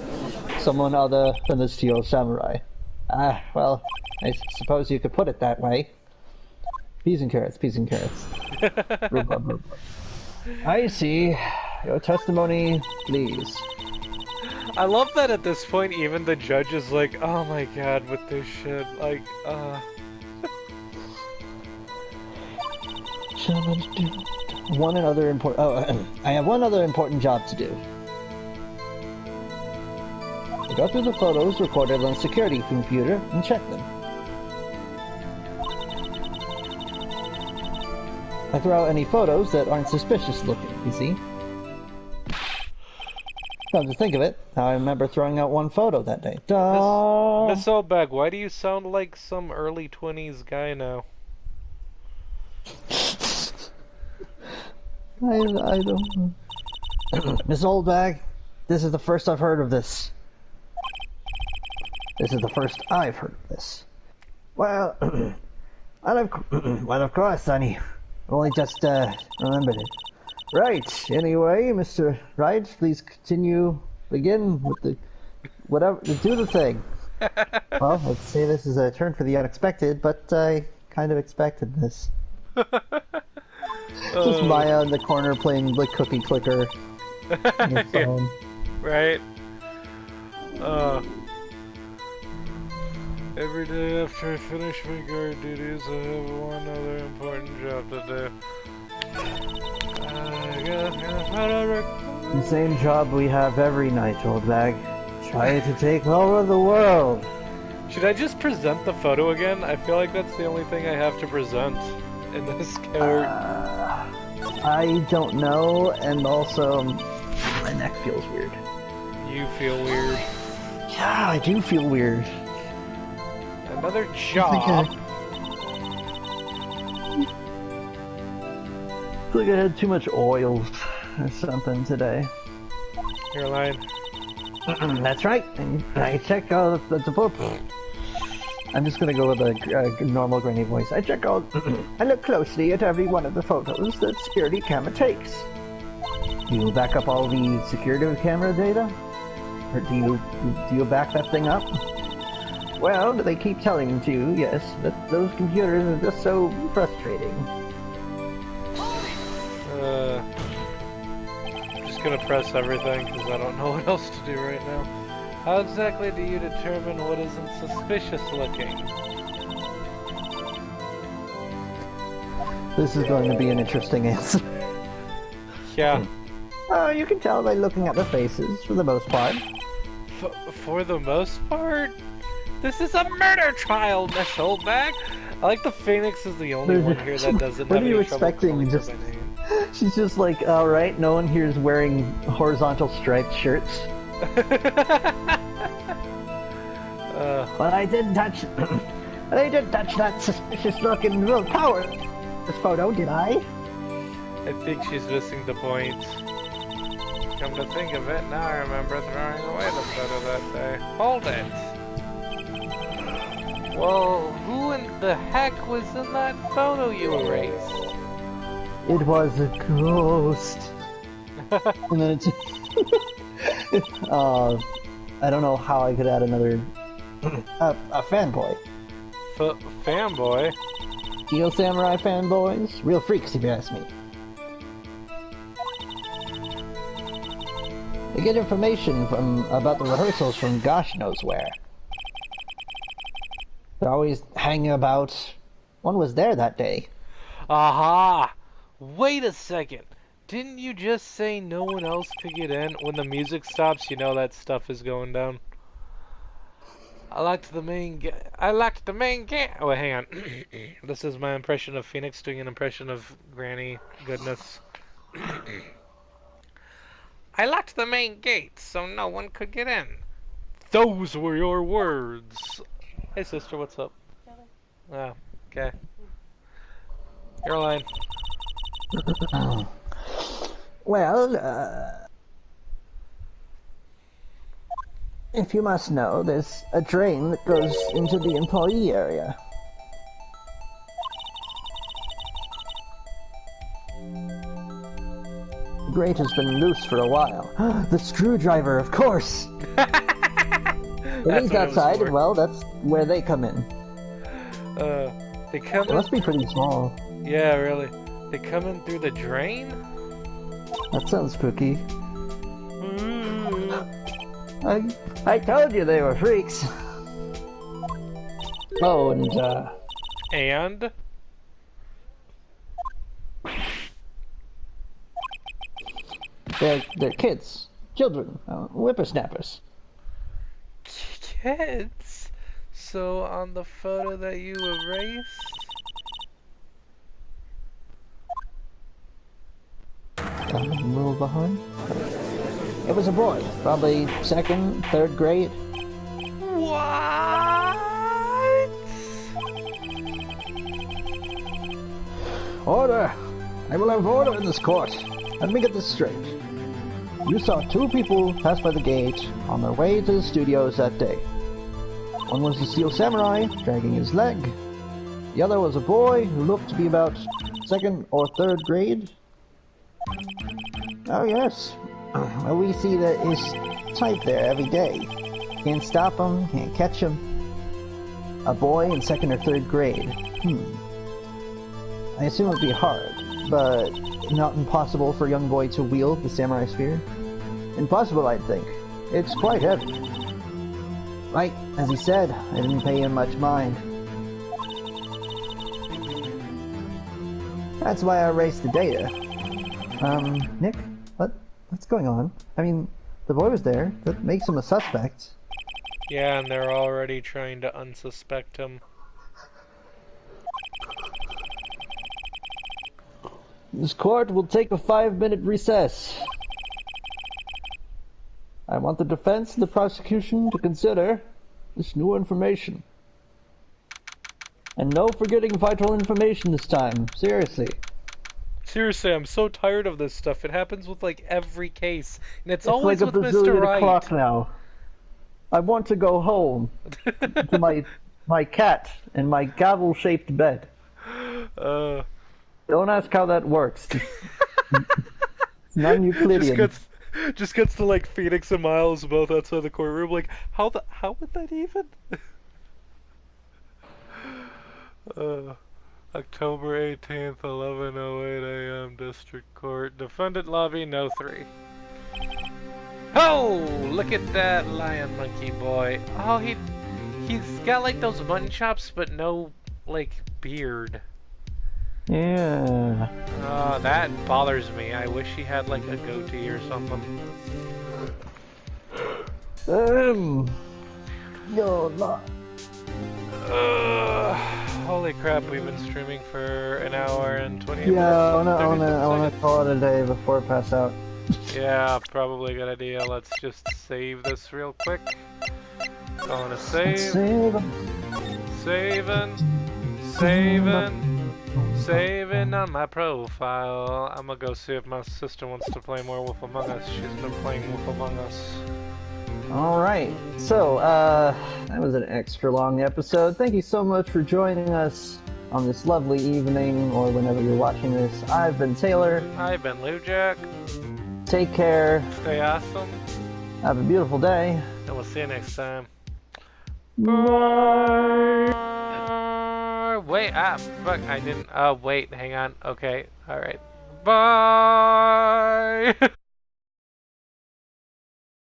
Someone other than the Steel Samurai. Ah, well, I suppose you could put it that way. Peas and carrots, peas and carrots. I see. Your testimony, please. I love that at this point even the judge is like, oh my god, with this shit, like, I have one other important job to do. Go through the photos recorded on the security computer and check them. I throw out any photos that aren't suspicious looking, you see? Come to think of it, I remember throwing out one photo that day. Miss Oldbag, why do you sound like some early 20s guy now? I don't know. Miss Oldbag, this is the first I've heard of this. This is the first I've heard of this. Well, well, of course, Sonny. I only just remembered it. Right. Anyway, Mr. Wright, please begin with the whatever. Do the thing. Well, let's say this is a turn for the unexpected, but I kind of expected this. Just Maya in the corner playing like Cookie Clicker on her phone. Right. Every day after I finish my guard duties, I have one other important job to do. The same job we have every night, old bag. Try to take over the world. Should I just present the photo again? I feel like that's the only thing I have to present in this character. I don't know, and also my neck feels weird. You feel weird. Yeah, I do feel weird. Another job. I feel like I had too much oil or something today. You're lying. That's right. I check all the I'm just gonna go with a normal grainy voice. I look closely at every one of the photos that security camera takes. Do you back up all the security camera data? Or do you back that thing up? Well, they keep telling me to, yes, but those computers are just so frustrating. I'm just gonna press everything because I don't know what else to do right now. How exactly do you determine what isn't suspicious looking? This is going to be an interesting answer. Yeah. Oh, you can tell by looking at the faces, for the most part. For the most part? This is a murder trial, Miss Oldbag! I like the Phoenix is the only one here that doesn't have any trouble calling her by name. She's just like, alright, no one here is wearing horizontal striped shirts. But I didn't touch that suspicious looking real power this photo, did I? I think she's missing the point. Come to think of it, now I remember throwing away the photo that day. Hold it! Well, who in the heck was in that photo you erased? It was a ghost. And then I don't know how I could add another... a fanboy. Fanboy? Steel Samurai fanboys? Real freaks, if you ask me. They get information about the rehearsals from gosh knows where. They're always hanging about. One was there that day. Aha! Wait a second. Didn't you just say no one else could get in? When the music stops, you know that stuff is going down. I liked the main gate. Oh, wait, hang on. This is my impression of Phoenix doing an impression of Granny Goodness. I locked the main gate so no one could get in. Those were your words. Hey, sister, what's up? Oh, okay. Your line. Well, if you must know, there's a drain that goes into the employee area. The grate has been loose for a while. The screwdriver, of course! It leads outside, and well, that's where they come in. They come in... It must be pretty small. Yeah, really. They come in through the drain? That sounds spooky. I told you they were freaks. Oh, And? They're kids. Children. Whippersnappers. Kids? So, on the photo that you erased? A little behind. It was a boy, probably 2nd, 3rd grade. What? Order! I will have order in this court. Let me get this straight. You saw 2 people pass by the gate on their way to the studios that day. One was the Steel Samurai, dragging his leg. The other was a boy who looked to be about 2nd or 3rd grade. Oh yes. Well, we see that his type there every day. Can't stop him, can't catch him. A boy in 2nd or 3rd grade. I assume it would be hard, but not impossible for a young boy to wield the samurai spear. Impossible, I'd think. It's quite heavy. Right, as he said, I didn't pay him much mind. That's why I erased the data. Nick? What's going on? I mean, the boy was there. That makes him a suspect. Yeah, and they're already trying to unsuspect him. This court will take a 5-minute recess. I want the defense and the prosecution to consider this new information. And no forgetting vital information this time. Seriously. Seriously, I'm so tired of this stuff. It happens with like every case, and it's always like with a Mr. bazillion Wright. O'clock now. I want to go home to my cat in my gavel-shaped bed. Don't ask how that works. It's non-Euclidean. Just gets to like Phoenix and Miles both outside the courtroom. Like, how would that even? October 18th, 11:08 a.m. District Court. Defendant lobby, no 3. Oh, look at that lion monkey boy. Oh, he's got like those mutton chops, but no like beard. Yeah. Oh, that bothers me. I wish he had like a goatee or something. No, not. Holy crap, we've been streaming for an hour and 20 minutes. Yeah, I wanna call it a day before I pass out. Yeah, probably a good idea. Let's just save this real quick. Going to save. Saving on my profile. I'm gonna go see if my sister wants to play more Wolf Among Us. She's been playing Wolf Among Us. Alright, so, that was an extra long episode. Thank you so much for joining us on this lovely evening, or whenever you're watching this. I've been Taylor. I've been Lou Jack. Take care. Stay awesome. Have a beautiful day. And we'll see you next time. Bye. Wait, fuck, I didn't, wait, hang on. Okay, alright. Bye!